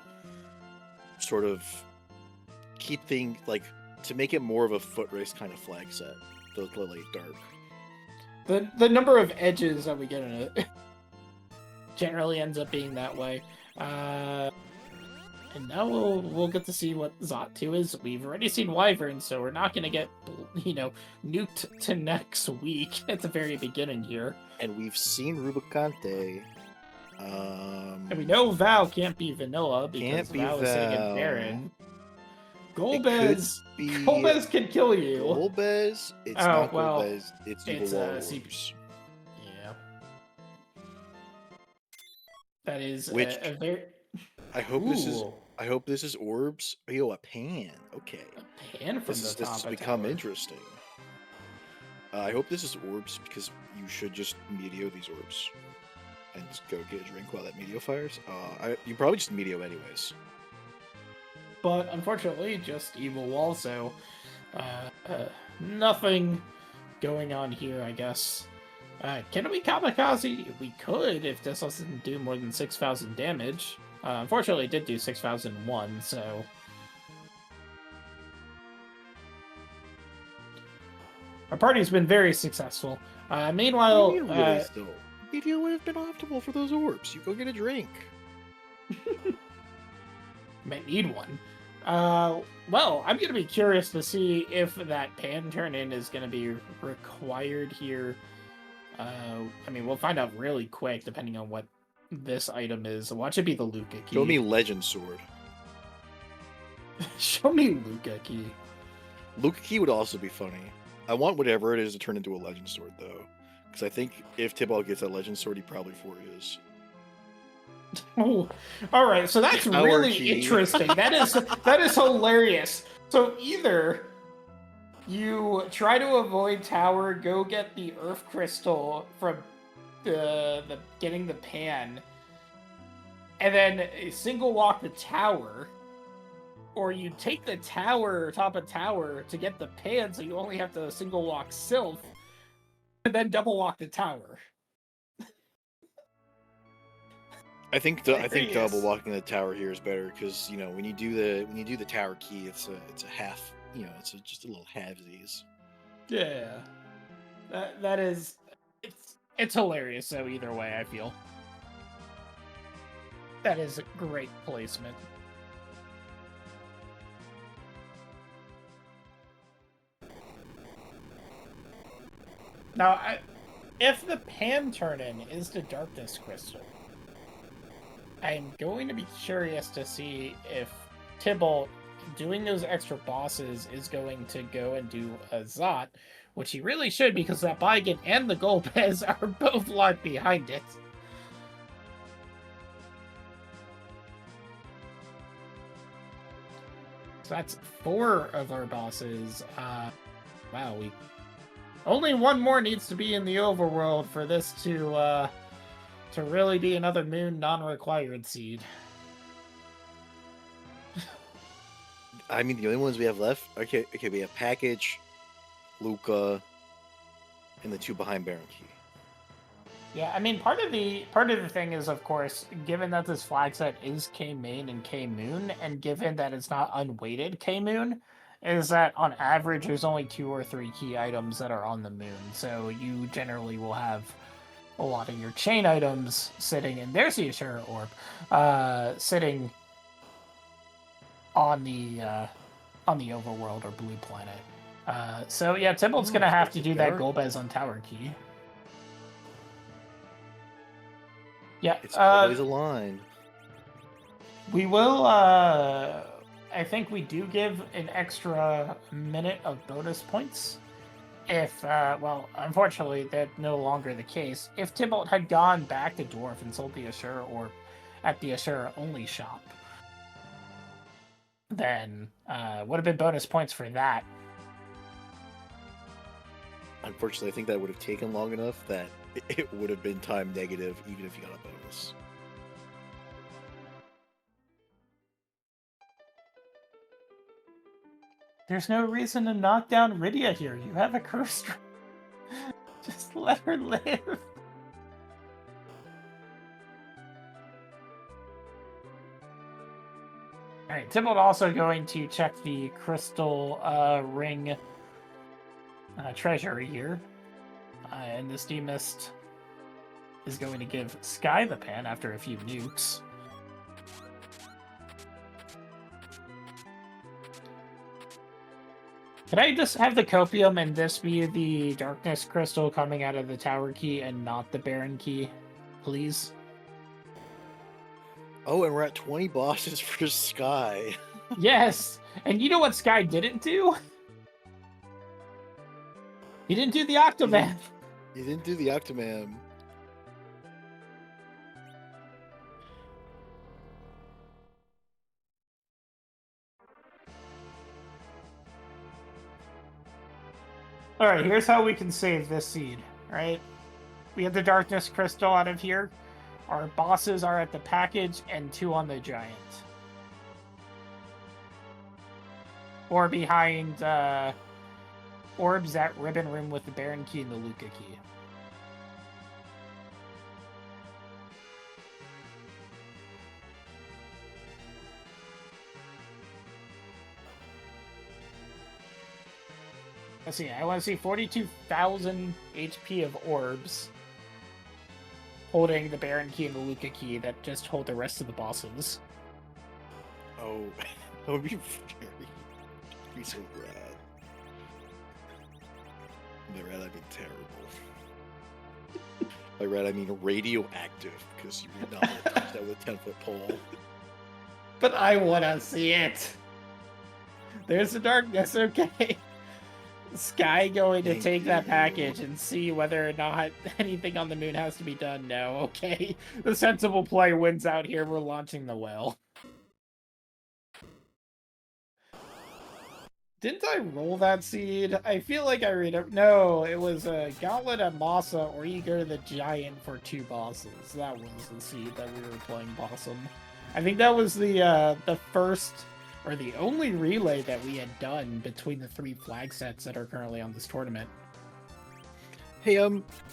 sort of keep things like to make it more of a foot race kind of flag set. The late dark. The number of edges that we get in it generally ends up being that way. And now we'll get to see what Zot 2 is. We've already seen Wyvern, so we're not going to get, nuked to next week at the very beginning here. And we've seen Rubicante. And we know Val can't be vanilla because Val is sitting in Baron. Golbez can kill you. Golbez? It's not Golbez. It's Evil Orbs. Yeah. That is Which a very... I hope this is Orbs. Oh, a pan. Okay. A pan from this has become interesting. I hope this is Orbs because you should just Meteor these Orbs and just go get a drink while that Meteor fires. You probably just Meteor anyways. But unfortunately, just Evil Wall, so nothing going on here, I guess. Can we Kamikaze? We could if this doesn't do more than 6,000 damage. Unfortunately, it did do 6,001, so... Our party's been very successful. Meanwhile... Meteor would have been optimal for those orbs. You go get a drink. Might need one. Well, I'm going to be curious to see if that pan turn-in is going to be required here. I mean, we'll find out really quick, depending on what this item is. Watch it be the Luca key. Show me Legend Sword. Show me Luca key. Luca key would also be funny. I want whatever it is to turn into a Legend Sword, though. Because I think if Tibalt gets that Legend Sword, he probably is. Oh, all right. So that's really interesting. That is hilarious. So either you try to avoid tower, go get the Earth Crystal from the getting the pan, and then single walk the tower, or you take the tower, top of tower, to get the pan, so you only have to single walk Sylph, and then double walk the tower. I think double walking the tower here is better because when you do the tower key, it's a half, it's just a little halvesies. Yeah, that is it's hilarious. So either way, I feel that is a great placement. Now, if the pan turn-in is the Darkness Crystal, I'm going to be curious to see if Tibalt, doing those extra bosses, is going to go and do a Zot, which he really should, because that Baigan and the Golbez are both locked behind it. So that's 4 of our bosses. Wow, only one more needs to be in the overworld for this to really be another Moon non-required seed. I mean, the only ones we have left. Okay, we have Package, Luca, and the 2 behind Baron Key. Yeah, I mean, part of the thing is, of course, given that this flag set is K Main and K Moon, and given that it's not unweighted K Moon, is that on average there's only 2 or 3 key items that are on the Moon, so you generally will have a lot of your chain items sitting, and there's the Ashura Orb, sitting on the overworld or blue planet. So yeah, Tibalt's gonna have to do that Golbez on tower key. Yeah, it's always aligned. We will. I think we do give an extra minute of bonus points. If, well, unfortunately, that's no longer the case. If Tibalt had gone back to Dwarf and sold the Ashura Orb at the Ashura only shop, then would have been bonus points for that. Unfortunately, I think that would have taken long enough that it would have been time negative even if you got a bonus. There's no reason to knock down Rydia here. You have a curse. Just let her live. All right, Tybalt also going to check the crystal ring treasury here. And this Demist is going to give Sky the pan after a few nukes. Can I just have the Copium and this be the Darkness Crystal coming out of the Tower Key and not the Baron Key, please? Oh, and we're at 20 bosses for Sky. Yes! And you know what Sky didn't do? He didn't do the Octoman. He didn't do the Octoman. Alright, here's how we can save this seed, right? We have the Darkness Crystal out of here. Our bosses are at the package and 2 on the Giant. Or behind orbs at Ribbon Room with the Baron Key and the Luca Key. Let's see, I want to see 42,000 HP of orbs holding the Baron Key and the Luca Key that just hold the rest of the bosses. Oh, that would be be so rad. By rad, I mean terrible. By rad, I mean radioactive, because you would not want to touch that with a 10-foot pole. But I want to see it. There's the darkness, okay. Sky going to take that package and see whether or not anything on the moon has to be done. No, okay. The sensible play wins out here. We're launching the well. Didn't I roll that seed? I feel like I read it. No, it was a Gauntlet at Massa, or you go to the Giant for 2 bosses. That was the seed that we were playing Possum. I think that was the first, or the only relay that we had done between the 3 flag sets that are currently on this tournament. Hey,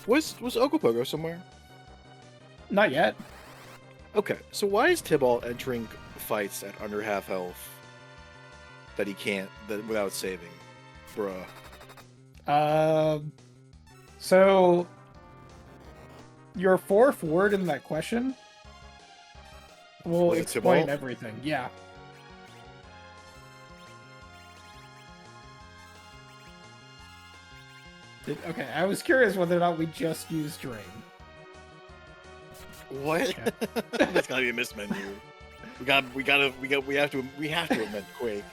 was Ogopogo somewhere? Not yet. Okay, so why is Tybalt entering fights at under half health that he can't without saving? Bruh. So your 4th word in that question will explain everything. Yeah. Okay, I was curious whether or not we just used Drain. What? Okay. That's gotta be a missed menu. We have to amend Quake.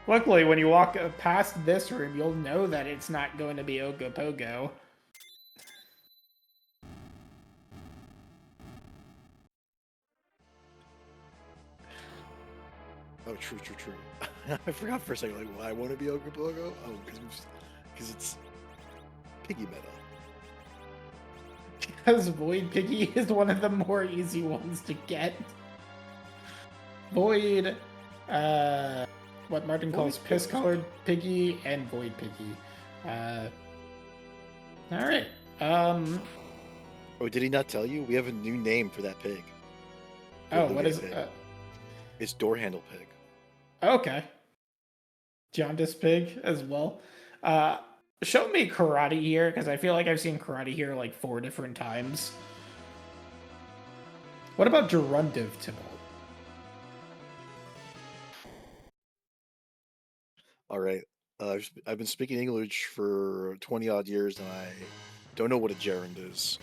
Luckily, when you walk past this room, you'll know that it's not going to be Ogopogo. Oh, true. I forgot for a second, like, why won't it be Ogopogo? Oh, because it's Piggy meta. Because Void Piggy is one of the more easy ones to get. Void, what Martin calls piss-colored Piggy and Void Piggy. Alright. Oh, did he not tell you? We have a new name for that pig. Oh, what is it? It's Door Handle Pig. Okay. Jaundice Pig as well. Show me Karate here, because I feel like I've seen Karate here like 4 different times. What about Gerundive Tybalt? All right. I've been speaking English for 20-odd years, and I don't know what a gerund is.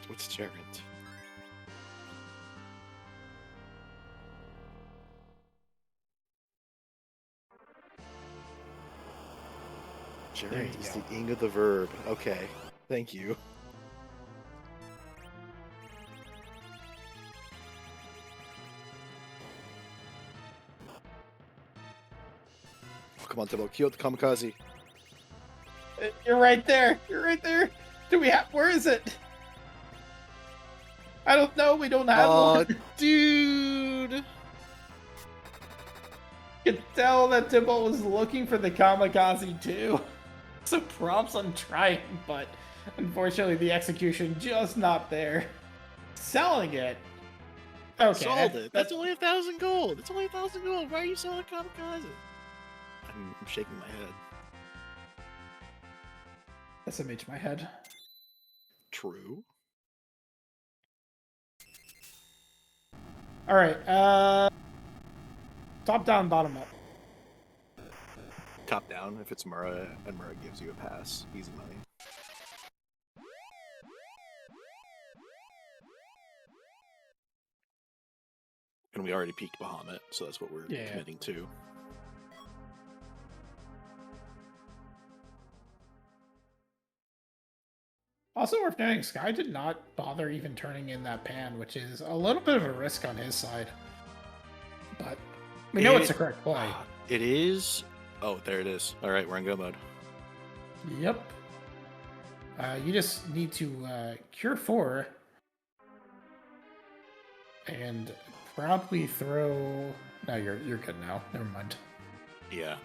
What's gerund? Gerund is the ing of the verb. Okay. Thank you. Oh, come on, Tybalt. Cue out the kamikaze. You're right there. You're right there. Do we have... Where is it? I don't know. We don't have one. Dude. could tell that Tybalt was looking for the kamikaze too. So props on trying, but unfortunately the execution just not there. Selling it. Okay. Sold it. That's only 1,000 gold. It's only 1,000 gold. Why are you selling kamikaze? I'm shaking my head. SMH my head. True. All right. Top down, bottom up. Top down if it's Murrah, and Murrah gives you a pass. Easy money. And we already peaked Bahamut, so that's what we're committing to. Also worth noting, Sky did not bother even turning in that pan, which is a little bit of a risk on his side. But we know it's the correct play. It is. Oh, there it is. All right, we're in go mode. Yep. You just need to cure 4 and probably throw. No, you're good now. Never mind. Yeah.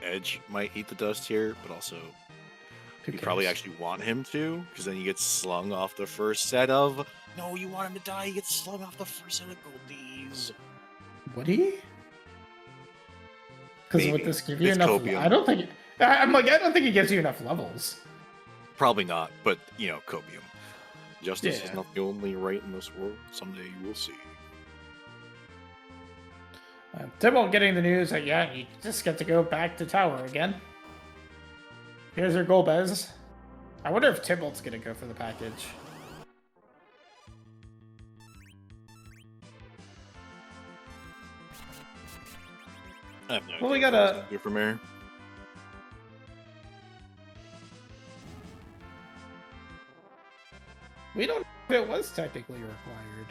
Edge might eat the dust here, but also you probably actually want him to, because then he gets slung off the first set of. No, you want him to die. He gets slung off the first set of Golbez. Would he? Because would this give you It's enough? copium. I don't think. I don't think it gives you enough levels. Probably not, but you know, copium. Justice is not the only right in this world. Someday you will see. Tybalt getting the news that you just get to go back to tower again. Here's your Golbez. I wonder if Tybalt's gonna go for the package. I have no idea. Well, we gotta do from here. We don't know if it was technically required.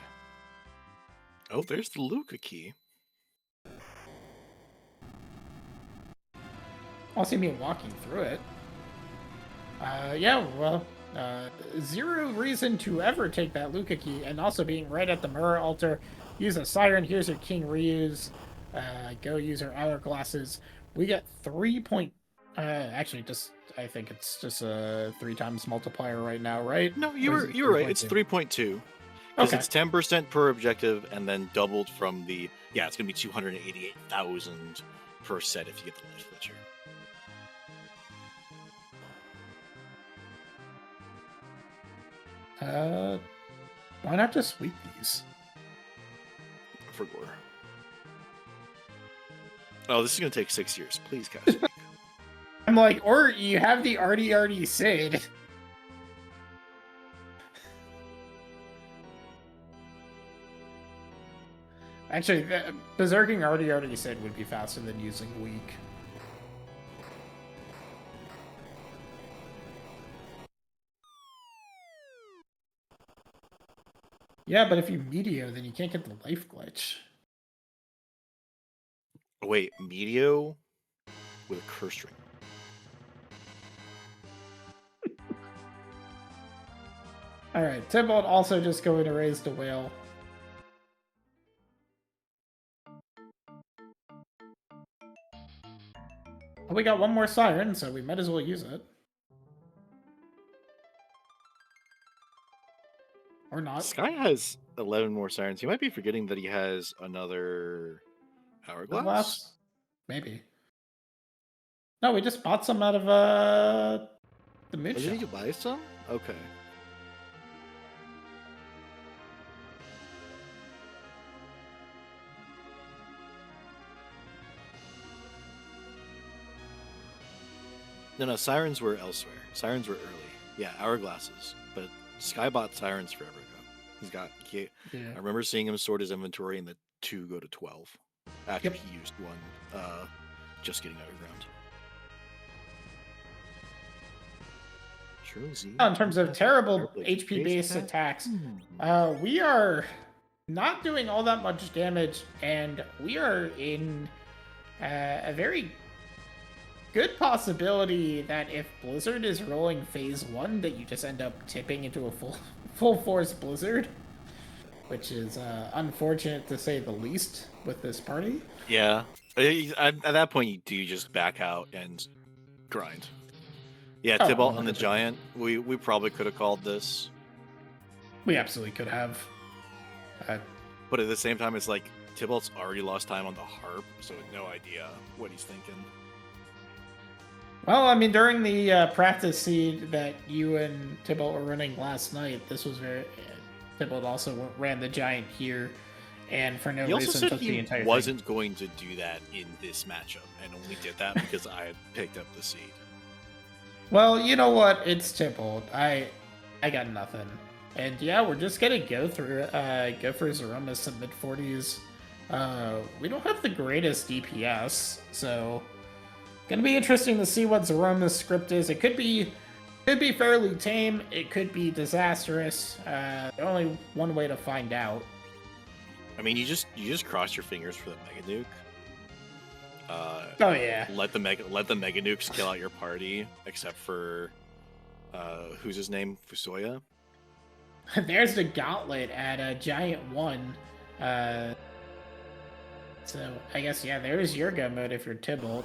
Oh, there's the Luca key. I'll see me walking through it. Yeah, well, zero reason to ever take that Luca key, and also being right at the Murrah altar. Use a Siren. Here's your King Ryu's. Go use our hourglasses. We get 3 point. Actually, I think it's just a 3 times multiplier right now, right? No, you were right. It's 3.2 because it's 10% per objective, and then doubled from the. Yeah, it's gonna be 288,000 per set if you get the life glitcher. Why not just sweep these? For gore. Oh, this is gonna take 6 years. Please, guys. I'm like, or you have the Artie Sid. Actually, berserking Artie Sid would be faster than using weak. Yeah, but if you Meteo, then you can't get the life glitch. Oh, wait, Meteo with a curse ring. Alright, Tybalt also just going to raise the whale. Well, we got one more Siren, so we might as well use it. Or not. Sky has 11 more sirens. He might be forgetting that he has another hourglass. Maybe. No, we just bought some out of the mid. Did you buy some? Okay. No, sirens were elsewhere. Sirens were early. Yeah, hourglasses. But Sky bought sirens forever ago. I remember seeing him sort his inventory and the 2 go to 12 after he used one just getting underground. In terms of terrible HP based attacks, we are not doing all that much damage, and we are in a very good possibility that if Blizzard is rolling phase 1, that you just end up tipping into a full force Blizzard, which is unfortunate to say the least with this party. Yeah, At that point, you do just back out and grind. Yeah, Oh, Tybalt and the 100%. Giant. We probably could have called this, We absolutely could have. but at the same time, it's like Tybalt's already lost time on the harp, so no idea what he's thinking. Well, I mean, during the practice seed that you and Tybalt were running last night, this was very. Tybalt also ran the Giant here, and for no He also reason said took the he entire wasn't going to do that in this matchup, and only did that because I had picked up the seed. Well, you know what? It's Tybalt. I got nothing. And yeah, we're just gonna go for Zeromus in mid 40s. We don't have the greatest DPS, so gonna be interesting to see what Zeromus script is. It could be fairly tame. It could be disastrous. Only one way to find out. I mean, you just cross your fingers for the Mega Nuke. Oh yeah. Let the Mega Nukes kill out your party, except for who's his name, Fusoya. There's the gauntlet at Giant 1. So I guess yeah, there's your go mode if you're Tybalt.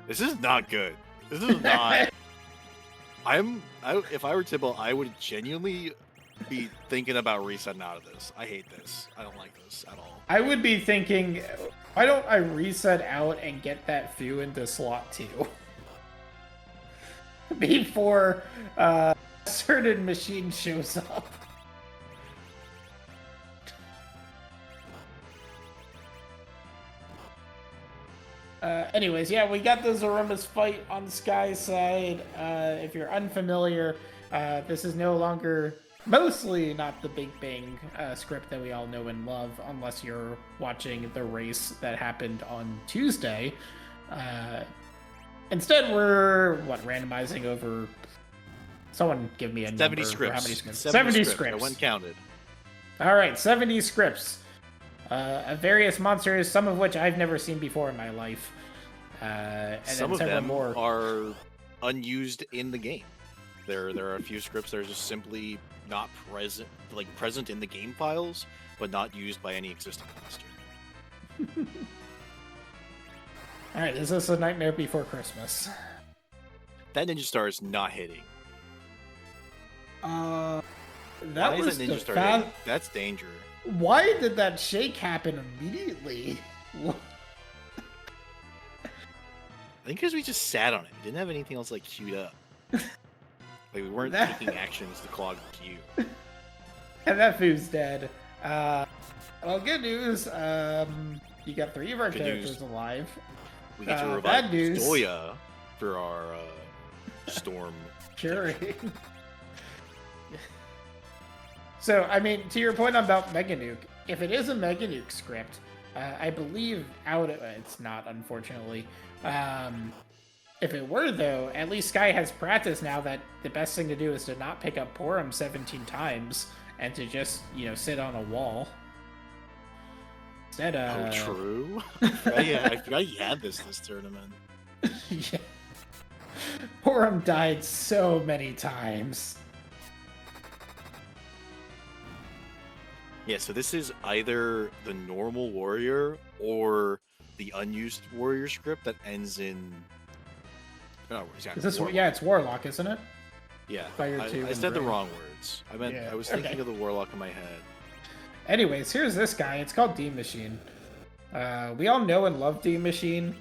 This is not good. This is not. If I were Tybalt, I would genuinely be thinking about resetting out of this. I hate this. I don't like this at all. I would be thinking, why don't I reset out and get that Fu into slot 2? Before a certain machine shows up. Anyways, yeah, we got the Zeromus fight on the Sky side. If you're unfamiliar, this is no longer mostly not the Big Bang script that we all know and love, unless you're watching the race that happened on Tuesday. Instead, we're randomizing over. Someone give me a 70 number. scripts. How many scripts? 70 scripts. I went counted. All right, 70 scripts. Of various monsters, some of which I've never seen before in my life. And Some of then several them more. are unused in the game. There are a few scripts that are just simply not present in the game files, but not used by any existing monster. All right, is this a Nightmare Before Christmas? That Ninja Star is not hitting. That Why was is that Ninja the Star fa- hitting? That's danger. Why did that shake happen immediately? I think because we just sat on it. We didn't have anything else like queued up. Like we weren't taking actions to clog the queue. And that Fu's dead. Well, good news. You got 3 of our Good characters news. alive. We get to revive bad news. Zoya for our storm. Sure. So, I mean, to your point about Mega Nuke, if it is a Mega Nuke script, I believe it's not, unfortunately. If it were, though, at least Sky has practice now that the best thing to do is to not pick up Porum 17 times and to just, sit on a wall. Instead, Oh, true. I forgot he had this tournament. Yeah. Porum died so many times. Yeah, so this is either the normal warrior or the unused warrior script that ends in. Oh, exactly. Is this? Warlock. Yeah, it's Warlock, isn't it? Yeah, Fire 2 I and said the Brain. wrong words. I was thinking okay. of the warlock in my head. Anyways, here's this guy. It's called D Machine. We all know and love D Machine.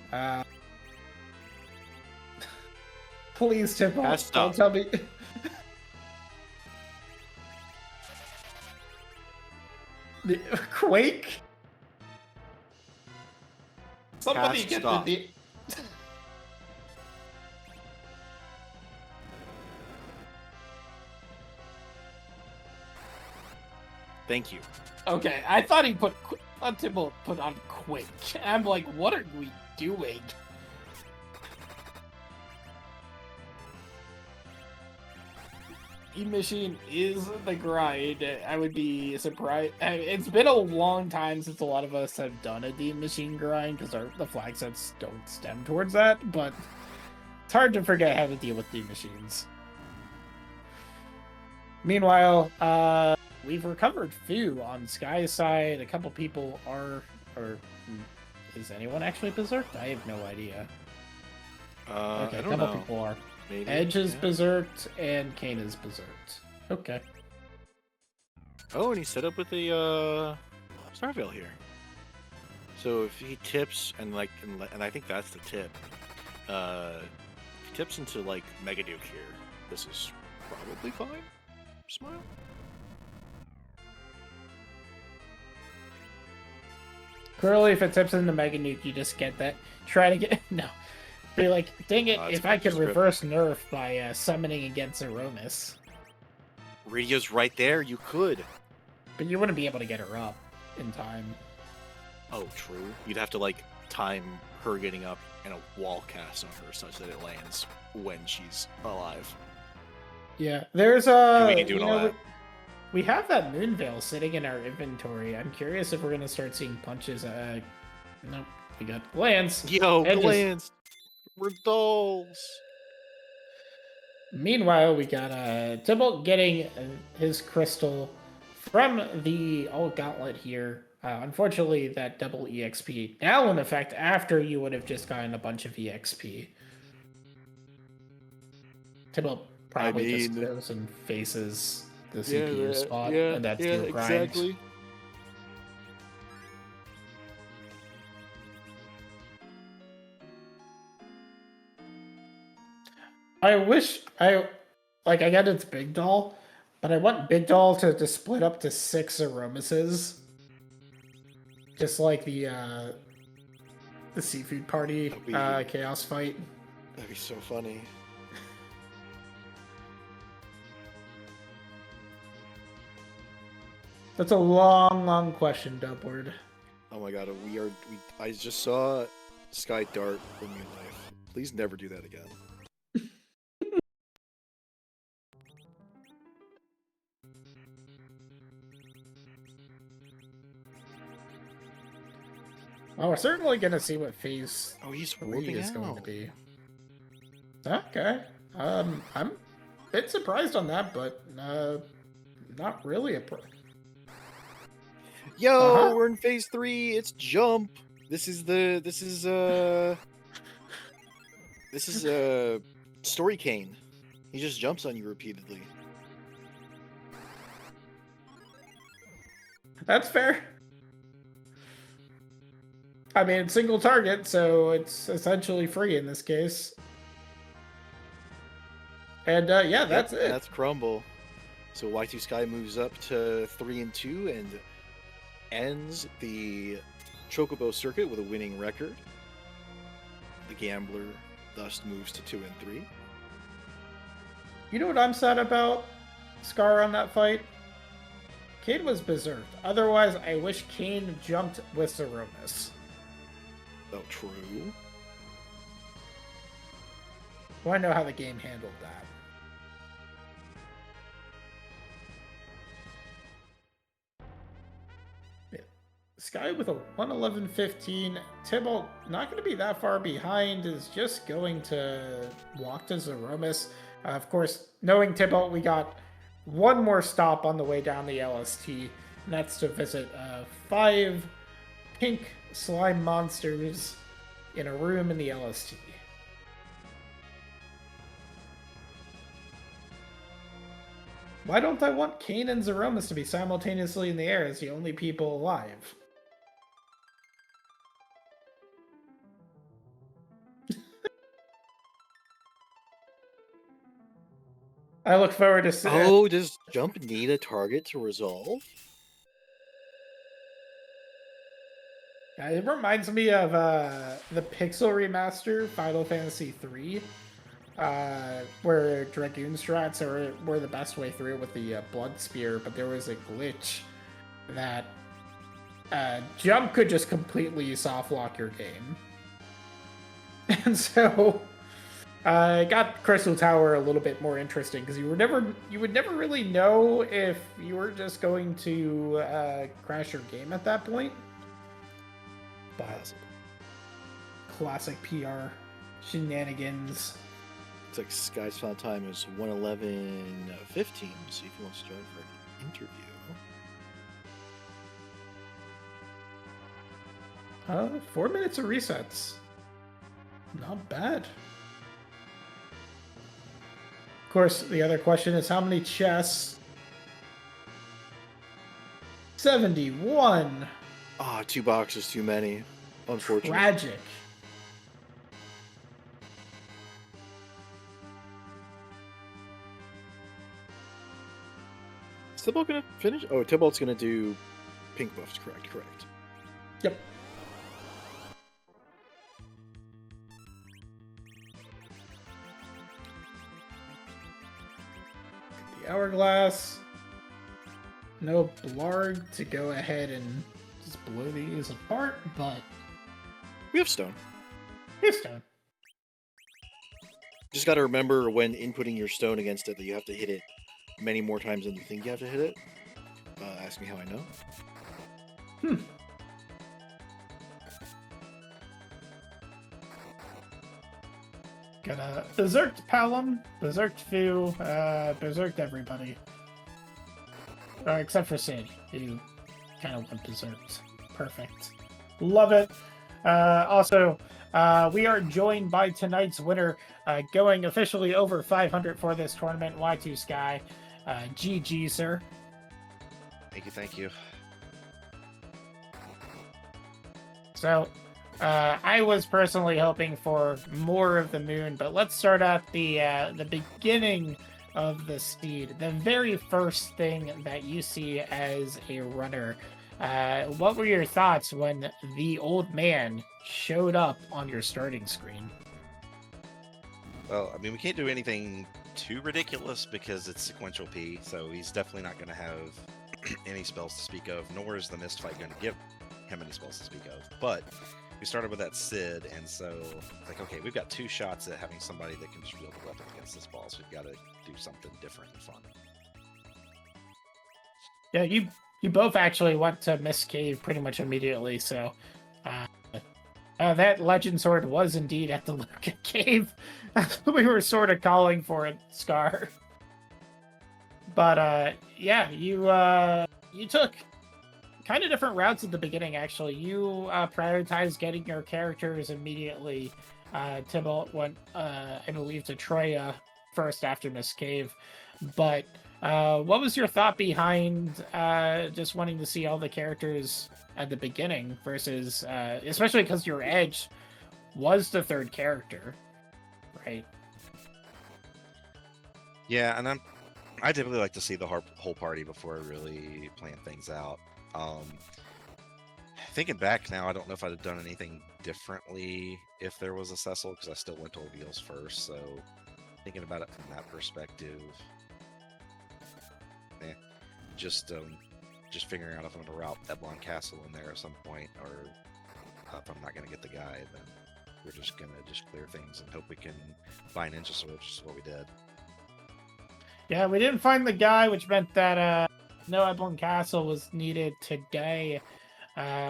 Please, Tip, don't tell me. Quake? Somebody Cast get stop. the. Thank you. Okay, I thought he put Tibble put on Quake. I'm like, what are we doing? E-Machine is the grind. I would be surprised. It's been a long time since a lot of us have done a D-Machine grind because the flag sets don't stem towards that, but it's hard to forget how to deal with D-Machines. Meanwhile, we've recovered Fu on Sky's side. A couple people Is anyone actually berserked? I have no idea. Okay, I a don't couple know. people are. Maybe. Edge is yeah. berserked and Kane is berserked. Okay. Oh, and he set up with a Starveil here. So if he tips and I think that's the tip. If he tips into like Mega Duke here, this is probably fine. Smile. Clearly, if it tips into Mega Nuke, you just get that. Try to get no. Be like, dang it! It's If I could script. reverse nerf by summoning against Aromas, Radio's right there. You could. but you wouldn't be able to get her up in time. Oh, true. You'd have to like time her getting up and a wall cast on her such that it lands when she's alive. Yeah, there's And we ain't doing all that. we have that Moonveil sitting in our inventory. I'm curious if we're gonna start seeing punches. Nope, we got Glance. Yo, Edges. Glance! We're dolls! Meanwhile, we got Tybalt getting his crystal from the old gauntlet here. Unfortunately, that double EXP now in effect after you would have just gotten a bunch of EXP. Tybalt probably just goes and faces the CPU spot, and that's your grind. Exactly. I wish I get it's Big Doll, but I want Big Doll to split up to 6 Aromases. Just like the seafood party chaos fight. That'd be so funny. That's a long question, Dubward. Oh my god, I just saw Sky dart in real life. Please never do that again. Well, we're certainly gonna see what phase He's 3 is going to out. be. Okay. I'm a bit surprised on that, but not really a Yo, we're in phase 3. It's jump. This is Story Cane. He just jumps on you repeatedly. That's fair. I mean, single target, so it's essentially free in this case. And yeah, that's it. That's Crumble. So Y2Sky moves up to 3-2 and ends the Chocobo circuit with a winning record. The Gambler thus moves to 2-3. You know what I'm sad about, Scar, on that fight? Kane was berserked. Otherwise, I wish Kane jumped with Zeromus. Oh, true. I want to know how the game handled that. Sky with a 111.15. Tybalt not going to be that far behind, is just going to walk to Zeromus. Of course, knowing Tybalt, we got one more stop on the way down the LST, and that's to visit 5 pink slime monsters in a room in the LST. Why don't I want Kane and Zeromus to be simultaneously in the air as the only people alive? I look forward to seeing. Oh, does jump need a target to resolve? It reminds me of the Pixel remaster Final Fantasy III, where Dragoon strats were the best way through with the Blood Spear, but there was a glitch that jump could just completely softlock your game. And so it got Crystal Tower a little bit more interesting because you would never really know if you were just going to crash your game at that point. But classic PR shenanigans. Looks like Sky's final time is 1:11:15. See if he wants to join for an interview. 4 minutes of resets. Not bad. Of course, the other question is how many chests? 71. Ah, 2 boxes too many. Unfortunate. Tragic. Is Tybalt gonna finish? Oh, Tybalt's gonna do pink buffs. Correct. Yep. The hourglass. No Blarg to go ahead and just blow these apart, but We have stone. it's done. Just gotta remember when inputting your stone against it that you have to hit it many more times than you think you have to hit it. Ask me how I know. Got a Berserked Palom, Berserked Fu, Berserked everybody. Except for Sid, who kind of went berserked. Perfect. Love it. Also, we are joined by tonight's winner, going officially over 500 for this tournament, Y2Sky. GG, sir. Thank you. So, I was personally hoping for more of the moon, but let's start at the beginning of the steed. The very first thing that you see as a runner. What were your thoughts when the old man showed up on your starting screen? Well, I mean, we can't do anything too ridiculous because it's sequential P, so he's definitely not going to have any spells to speak of, nor is the Mist Fight going to give him any spells to speak of. But we started with that Sid, and so like, okay, we've got 2 shots at having somebody that can just wield a weapon against this ball, so we've got to do something different and fun. Yeah, you both actually went to Mist Cave pretty much immediately, so that Legend Sword was indeed at the Luca Cave. We were sort of calling for it, Scar. But yeah, you took kind of different routes at the beginning, actually. You prioritized getting your characters immediately. Tybalt went, I believe, to Troya first after Mist Cave. But what was your thought behind just wanting to see all the characters at the beginning versus, especially because your Edge was the 3rd character, right? Yeah, and I typically like to see the whole party before I really plan things out. Thinking back now, I don't know if I'd have done anything differently if there was a Cecil, because I still went to Ordeals first, so thinking about it from that perspective, just figuring out if I'm going to route Eblon Castle in there at some point, or if I'm not going to get the guy, then we're just going to clear things and hope we can buy Ninja Sword, which is what we did. Yeah, we didn't find the guy, which meant that no Eblon Castle was needed today,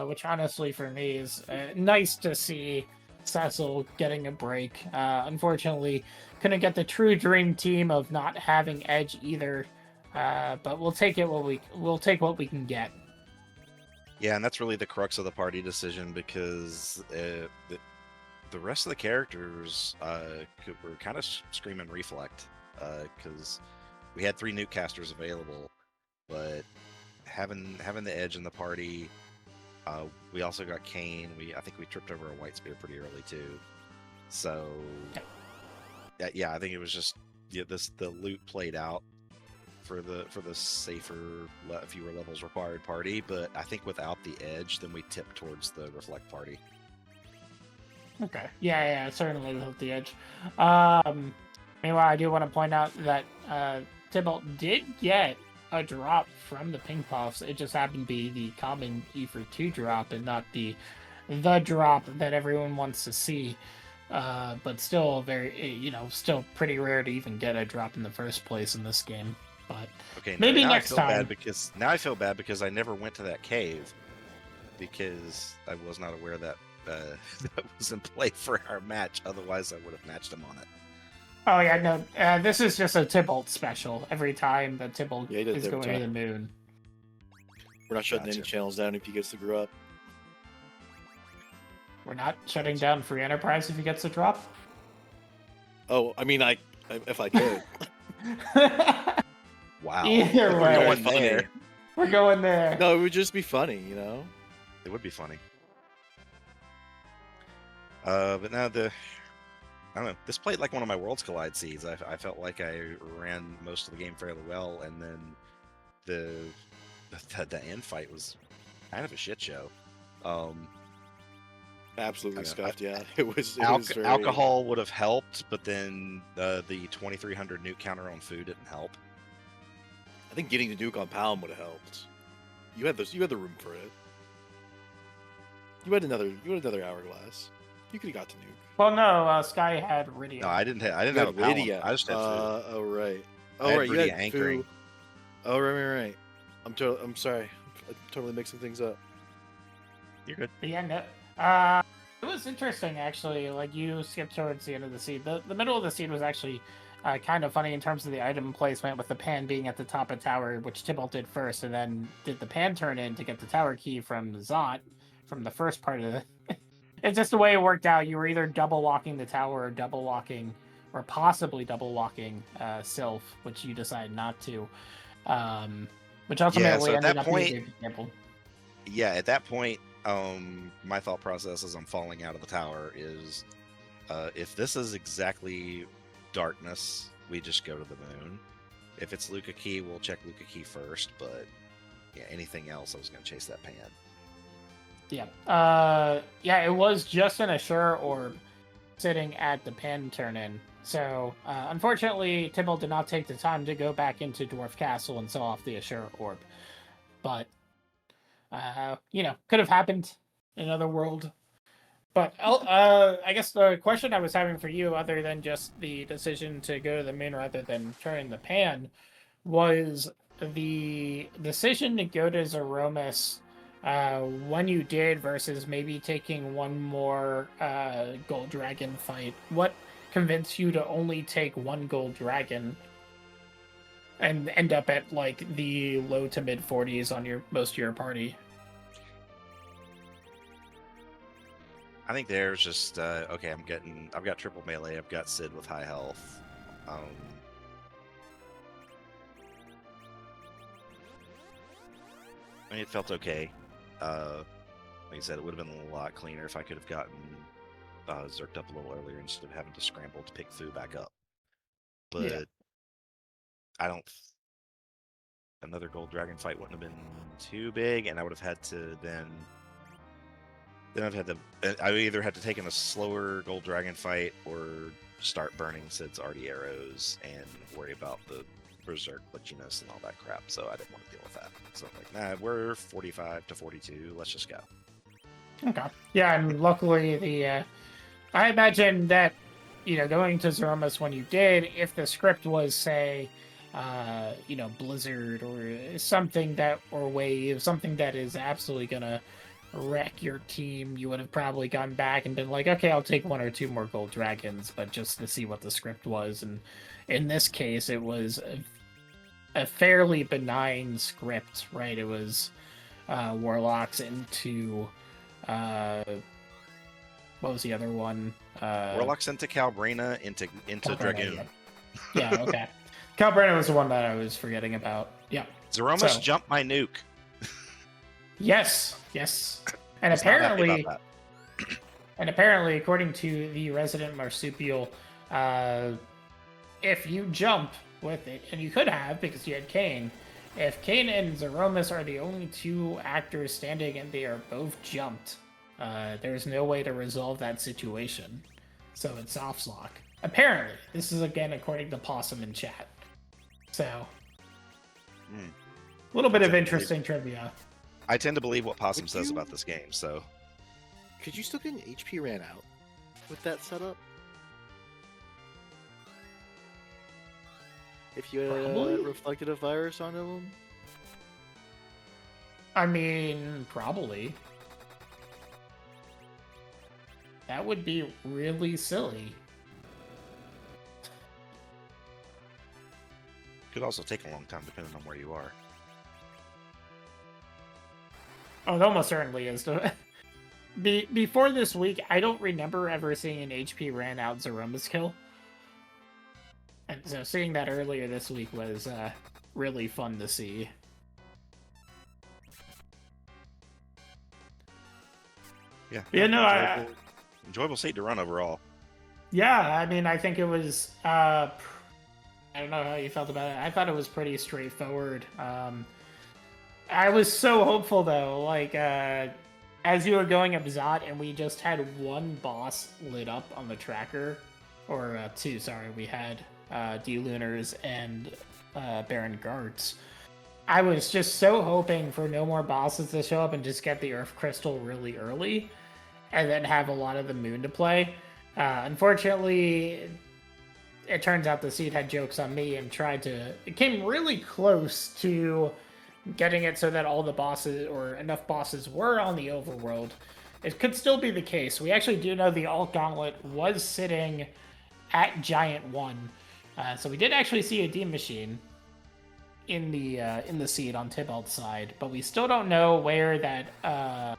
which honestly for me is nice to see Cecil getting a break. Unfortunately, couldn't get the true dream team of not having Edge either. But we'll take what we can get. Yeah, and that's really the crux of the party decision, because the rest of the characters were kind of screaming reflect, because we had 3 nuke casters available, but having the Edge in the party, we also got Kane. I think we tripped over a White Spear pretty early too. So yeah, I think it was just the loot played out for the safer, fewer levels required party, but I think without the Edge, then we tip towards the reflect party. Okay. Yeah, certainly without the Edge. Meanwhile, I do want to point out that Tybalt did get a drop from the ping puffs. It just happened to be the common E for 2 drop and not the drop that everyone wants to see. But still still pretty rare to even get a drop in the first place in this game. But okay, maybe next time. Now I feel bad because I never went to that cave because I was not aware that that was in play for our match. Otherwise, I would have matched him on it. Oh yeah, no. This is just a Tybalt special. Every time that Tybalt is going to the moon. We're not shutting any channels down if he gets to grow up. We're not shutting down free enterprise if he gets a drop. Oh, I mean, if I could. Wow. Either We're way, going Funny. there. we're going there. No, it would just be funny, you know. It would be funny. But now I don't know. This played like one of my Worlds Collide seeds. I felt like I ran most of the game fairly well, and then the end fight was kind of a shit show. Absolutely I know. scuffed. Yeah, it was. It was very... Alcohol would have helped, but then the 2300 nuke counter on food didn't help. I think getting the Duke on Palm would have helped. You had those. You had the room for it. You had another hourglass. You could have got to nuke. Well, no, Sky had Iridia. No, I didn't have You a had Palm. Rydia. I just had food. Oh right. I Oh had right. You Rydia had anchoring. Fu. Oh right. I'm sorry. I'm totally mixing things up. You're good. Yeah, no. It was interesting actually. Like you skipped towards the end of the seed. The middle of the seed was actually kind of funny in terms of the item placement, with the pan being at the top of tower, which Tybalt did first, and then did the pan turn in to get the tower key from Zot from the first part of the. It's just the way it worked out. You were either double walking the tower or double walking, or possibly double walking Sylph, which you decided not to. Which ultimately so at ended that up being a point- good example. Yeah, at that point, my thought process as I'm falling out of the tower is, if this is exactly darkness, we just go to the moon. If it's Luca Key, we'll check Luca Key first, but yeah, anything else, I was going to chase that pan. Yeah. It was just an Assure orb sitting at the pan turn in. So, unfortunately, Tybalt did not take the time to go back into Dwarf Castle and sell off the Assure orb. But, could have happened in another world. But I guess the question I was having for you, other than just the decision to go to the moon rather than turning the pan, was the decision to go to Zeromus when you did versus maybe taking one more Gold Dragon fight. What convinced you to only take one Gold Dragon and end up at like the low to mid 40s on most of your party? I think there's just okay. I've got triple melee. I've got Sid with high health. I mean, it felt okay. Like I said, it would have been a lot cleaner if I could have gotten Zerked up a little earlier instead of having to scramble to pick Fu back up. But Yeah. I don't. Another Gold Dragon fight wouldn't have been too big, and I would have had to then I've had to. I either had to take in a slower Gold Dragon fight or start burning Sid's arty arrows and worry about the Berserk glitchiness and all that crap. So I didn't want to deal with that. So I'm like, nah, we're 45 to 42. Let's just go. Okay. Yeah, and luckily I imagine that, going to Zeromus when you did, if the script was, say, Blizzard or something or Wave, something that is absolutely gonna wreck your team, you would have probably gone back and been like, okay, I'll take one or two more Gold Dragons, but just to see what the script was. And in this case, it was a fairly benign script, right? It was Warlocks into what was the other one? Warlocks into Calbrina into Calbrina, Dragoon. Yeah, okay. Calbrina was the one that I was forgetting about. Yeah. Zeromus So- jumped my nuke. Yes. And Was not happy apparently, about according to the resident marsupial, if you jump with it, and you could have because you had Kane, if Kane and Zeromus are the only two actors standing and they are both jumped, there's no way to resolve that situation. So it's soft lock. Apparently, this is again according to Possum in chat. So, a little bit of interesting trivia. I tend to believe what Possum Would says you- about this game. So Could you still get an HP ran out with that setup? If you had Probably. reflected a virus onto them? I mean, probably. That would be really silly. could also take a long time depending on where you are. Oh, it almost certainly is. before this week, I don't remember ever seeing an HP ran out Zeroma's kill. And so seeing that earlier this week was really fun to see. Yeah. Yeah, no, enjoyable seat to run overall. Yeah, I mean, I think it was. I don't know how you felt about it. I thought it was pretty straightforward. I was so hopeful though, like as you were going up Zot, and we just had one boss lit up on the tracker, or two. Sorry, we had D-Lunars and Baron Guards. I was just so hoping for no more bosses to show up and just get the Earth Crystal really early, and then have a lot of the Moon to play. Unfortunately, it turns out the seed had jokes on me and tried to. It came really close to getting it so that all the bosses, or enough bosses, were on the overworld. It could still be the case. We actually do know the Alt Gauntlet was sitting at Giant 1. So we did actually see a Demon Machine in the seed on Tybalt's side, but we still don't know where that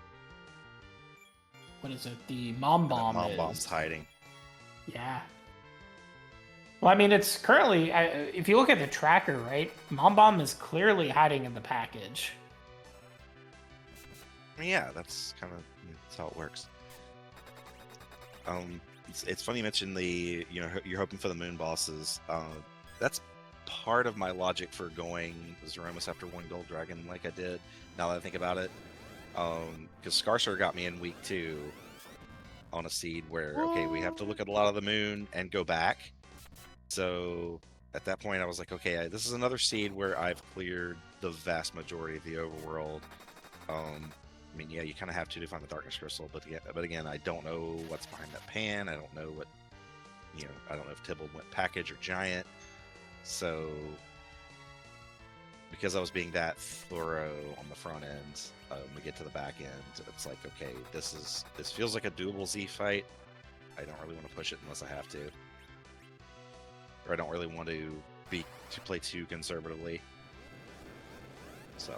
what is it? The Mom Bomb Mom is. Bomb's hiding. Yeah. Well, I mean, it's currently, if you look at the tracker, right? Mom Bomb is clearly hiding in the package. Yeah, that's kind of that's how it works. It's funny you mentioned you're hoping for the moon bosses. That's part of my logic for going Zeromus after one gold dragon like I did. Now that I think about it, because Scarsor got me in week 2 on a seed where okay, we have to look at a lot of the moon and go back. So at that point, I was like, okay, this is another seed where I've cleared the vast majority of the overworld. I mean, yeah, you kind of have to find the darkness crystal, but again, I don't know what's behind that pan. I don't know what, I don't know if Tybalt went package or giant. So because I was being that thorough on the front end, when we get to the back end, it's like, okay, this feels like a doable Z fight. I don't really want to push it unless I have to, or I don't really want to play too conservatively. So.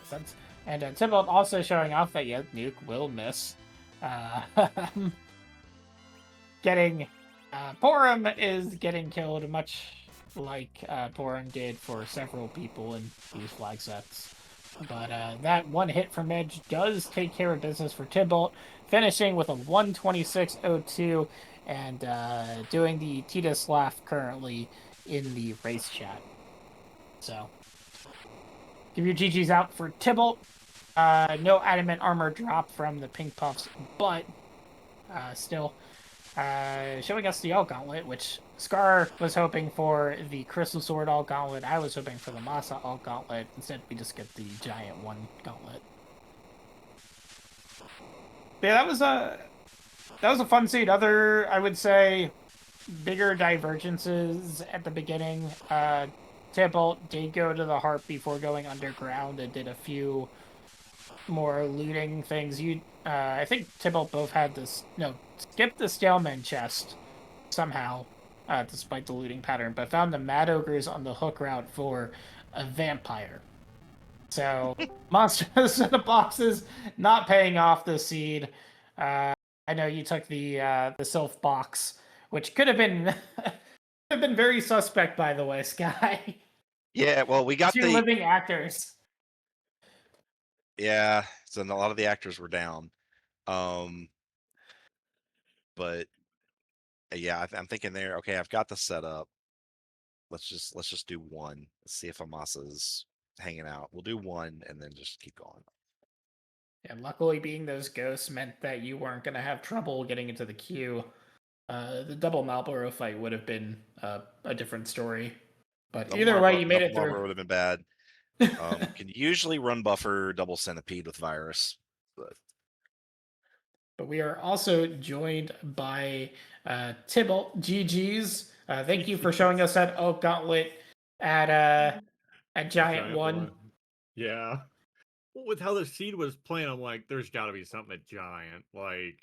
Sense. And Tybalt also showing off that Nuke will miss. Getting Porum is getting killed, much like Porum did for several people in these flag sets. But that one hit from Edge does take care of business for Tybalt, finishing with a 126.02 and doing the Titus laugh currently in the race chat. So, give your GGs out for Tybalt. No adamant armor drop from the Pink Puffs, but still showing us the Alt Gauntlet, which Scar was hoping for the Crystal Sword Alt Gauntlet. I was hoping for the Masa Alt Gauntlet. Instead, we just get the Giant 1 Gauntlet. But yeah, that was a fun seed. Other, I would say, bigger divergences at the beginning. Tybalt did go to the Harp before going underground and did a few more looting things. I think Tybalt both had this. No, skipped the Staleman chest somehow, despite the looting pattern, but found the Mad Ogres on the hook route for a vampire. So monsters in the boxes not paying off the seed. I know you took the Sylph box, which could have been very suspect, by the way, Sky. Yeah, well, we got 2 living actors. Yeah, so a lot of the actors were down. But yeah, I'm thinking there. Okay, I've got the setup. Let's just do one. Let's see if Amasa's hanging out. We'll do one and then just keep going. And luckily, being those ghosts meant that you weren't going to have trouble getting into the queue. The double Malboro fight would have been a different story. But double either way, you made it through. Malboro would have been bad. Can usually run buffer double centipede with virus. But we are also joined by Tybalt. GG's. Thank you for showing us that Alt Gauntlet at Giant 1. Yeah. Well, with how the seed was playing, I'm like, there's got to be something at Giant, like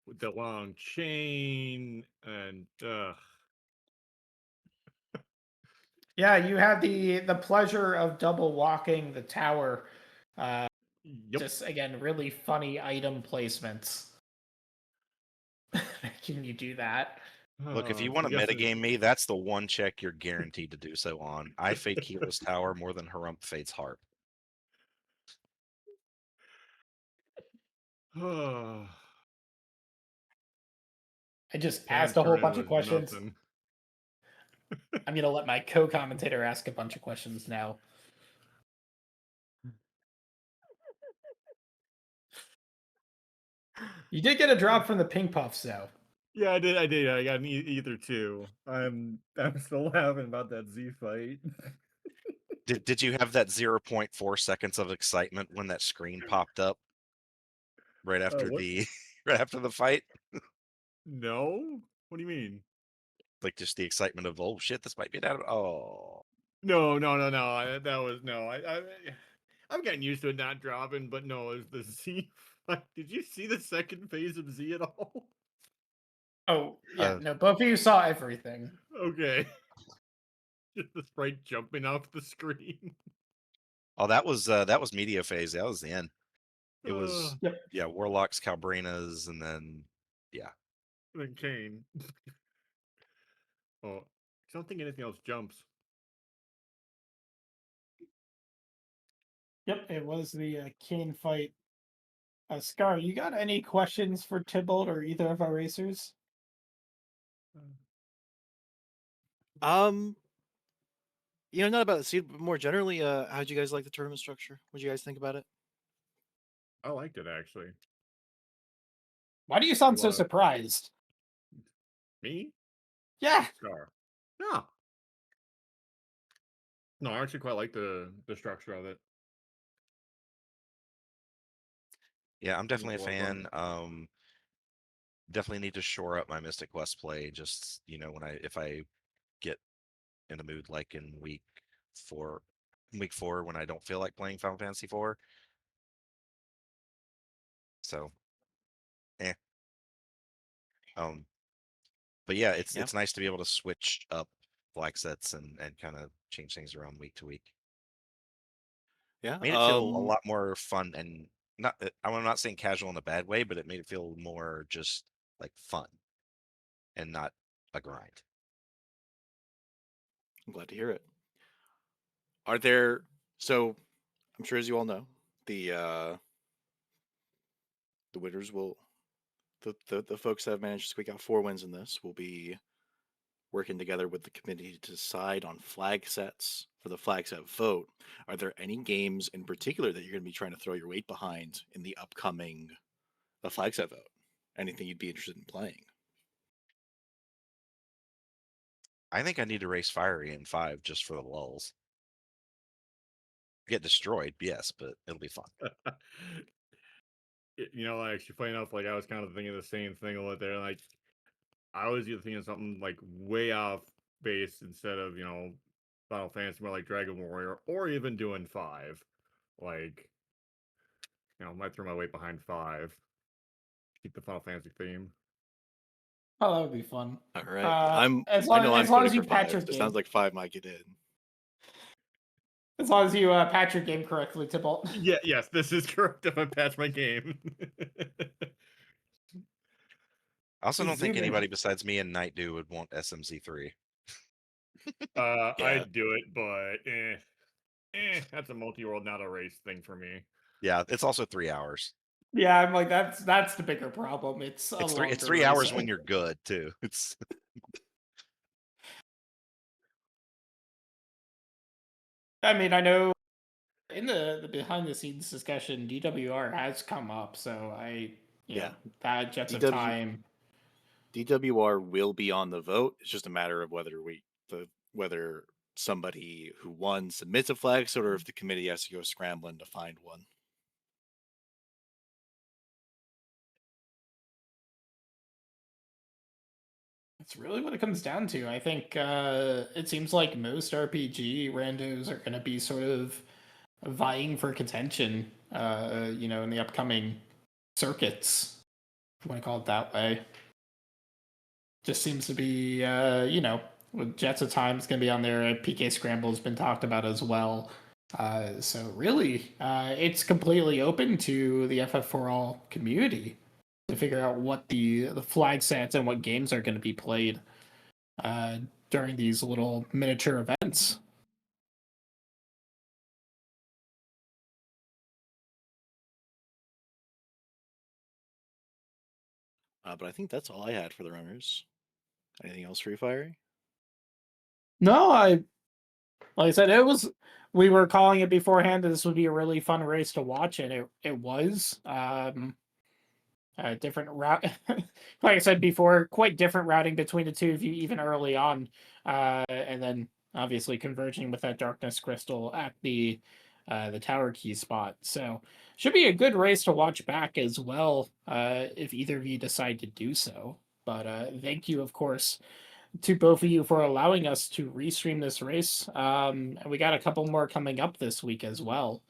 with the long chain and. Yeah, you had the pleasure of double walking the tower. Yep. Just again, really funny item placements. Making you do that. Look, if you So want I to guess metagame me, that's the one check you're guaranteed to do so on. I fade Kilo's Tower more than Harump fades Harp. I I just can't asked a whole turn bunch into of questions. nothing. I'm gonna let my co-commentator ask a bunch of questions now. You did get a drop from the pink puffs, though. Yeah, I did. I got an either two. I'm still laughing about that Z fight. Did you have that 0.4 seconds of excitement when that screen popped up right after What? the right after the fight? No. What do you mean? Like just the excitement of, oh shit, this might be an out of oh. No. That was no. I'm getting used to it not dropping, but no, it's the Z fight. Did you see the second phase of Z at all? Oh, yeah, no, both of you saw everything. Okay. Just the sprite jumping off the screen. Oh, that was media phase. That was the end. It was Yep. yeah, Warlocks, Calbrenas, and then yeah. Then Kane. Oh, I don't think anything else jumps. Yep, it was the Kane fight. Scar, you got any questions for Tybalt or either of our racers? Not about the seed, but more generally, how'd you guys like the tournament structure? What'd you guys think about it? I liked it actually. Why do you sound so What? surprised? Me? Yeah. Scar. No. No, I actually quite like the structure of it. Yeah, I'm I think definitely a it's a lot of fun. fan. Definitely need to shore up my Mystic Quest play. Just if I get in a mood like in week four when I don't feel like playing Final Fantasy 4. So, eh. But yeah, it's nice to be able to switch up Flagsets and kind of change things around week to week. Yeah. Made it feel a lot more fun and not. I'm not saying casual in a bad way, but it made it feel more just like fun and not a grind. I'm glad to hear it. So I'm sure as you all know, the winners will the folks that have managed to squeak out 4 wins in this will be working together with the committee to decide on flag sets for the flag set vote. Are there any games in particular that you're going to be trying to throw your weight behind in the upcoming flag set vote? Anything you'd be interested in playing? I think I need to race Fiery in 5 just for the lulls. Get destroyed, yes, but it'll be fun. Actually, funny enough, like I was kind of thinking the same thing a little there. Like I was either thinking something like way off base instead of Final Fantasy, more like Dragon Warrior, or even doing 5. Like might throw my weight behind 5. Keep the Final Fantasy theme. Oh, that would be fun. All right. As I long, know I'm as long voting as you for patch 5. your It game. sounds like 5 might get in. As long as you patch your game correctly, Tybalt. Yes, this is correct if I patch my game. I also don't think Zoom in. anybody besides me and Nightdew would want SMZ3. Yeah. I'd do it, but that's a multi-world, not a race thing for me. Yeah, it's also 3 hours. Yeah, I'm like that's the bigger problem. It's a longer It's 3 hours race. when you're good too. It's I mean, I know in the behind the scenes discussion, DWR has come up, so that Jets of Time. DWR will be on the vote. It's just a matter of whether somebody who won submits a flag set or if the committee has to go scrambling to find one. That's really what it comes down to. I think it seems like most RPG randos are going to be sort of vying for contention, in the upcoming circuits, if you want to call it that way. Just seems to be, with Jets of Time is going to be on there. PK Scramble has been talked about as well. So really, it's completely open to the FF4 All community to figure out what the flag sets and what games are going to be played uh, during these little miniature events. But I think that's all I had for the runners. Anything else for you, Fiery? No, like I said, it was. We were calling it beforehand that this would be a really fun race to watch, and it was. Different route, like I said before, quite different routing between the two of you, even early on, and then obviously converging with that darkness crystal at the tower key spot. So should be a good race to watch back as well, if either of you decide to do so. But thank you, of course, to both of you for allowing us to restream this race. And we got a couple more coming up this week as well.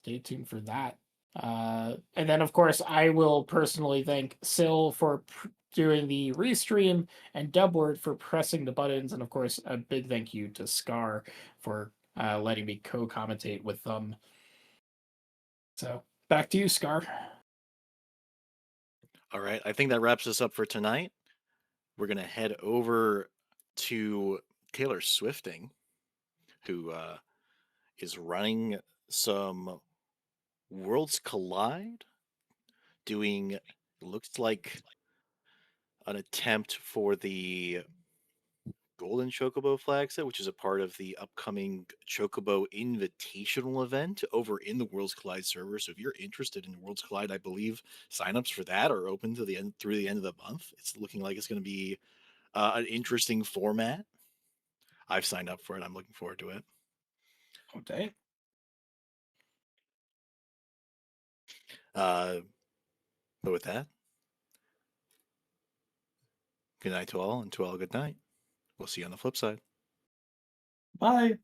Stay tuned for that. And then, of course, I will personally thank Sil for doing the restream and Dubword for pressing the buttons. And, of course, a big thank you to Scar for letting me co-commentate with them. So back to you, Scar. All right, I think that wraps us up for tonight. We're gonna head over to Taylor Swifting, who is running some Worlds Collide, doing looks like an attempt for the Golden Chocobo Flagset, which is a part of the upcoming Chocobo Invitational event over in the Worlds Collide server. So if you're interested in Worlds Collide, I believe signups for that are open to the end through the end of the month. It's looking like it's going to be an interesting format. I've signed up for it. I'm looking forward to it. Okay. But with that, good night to all, and to all, good night. We'll see you on the flip side. Bye.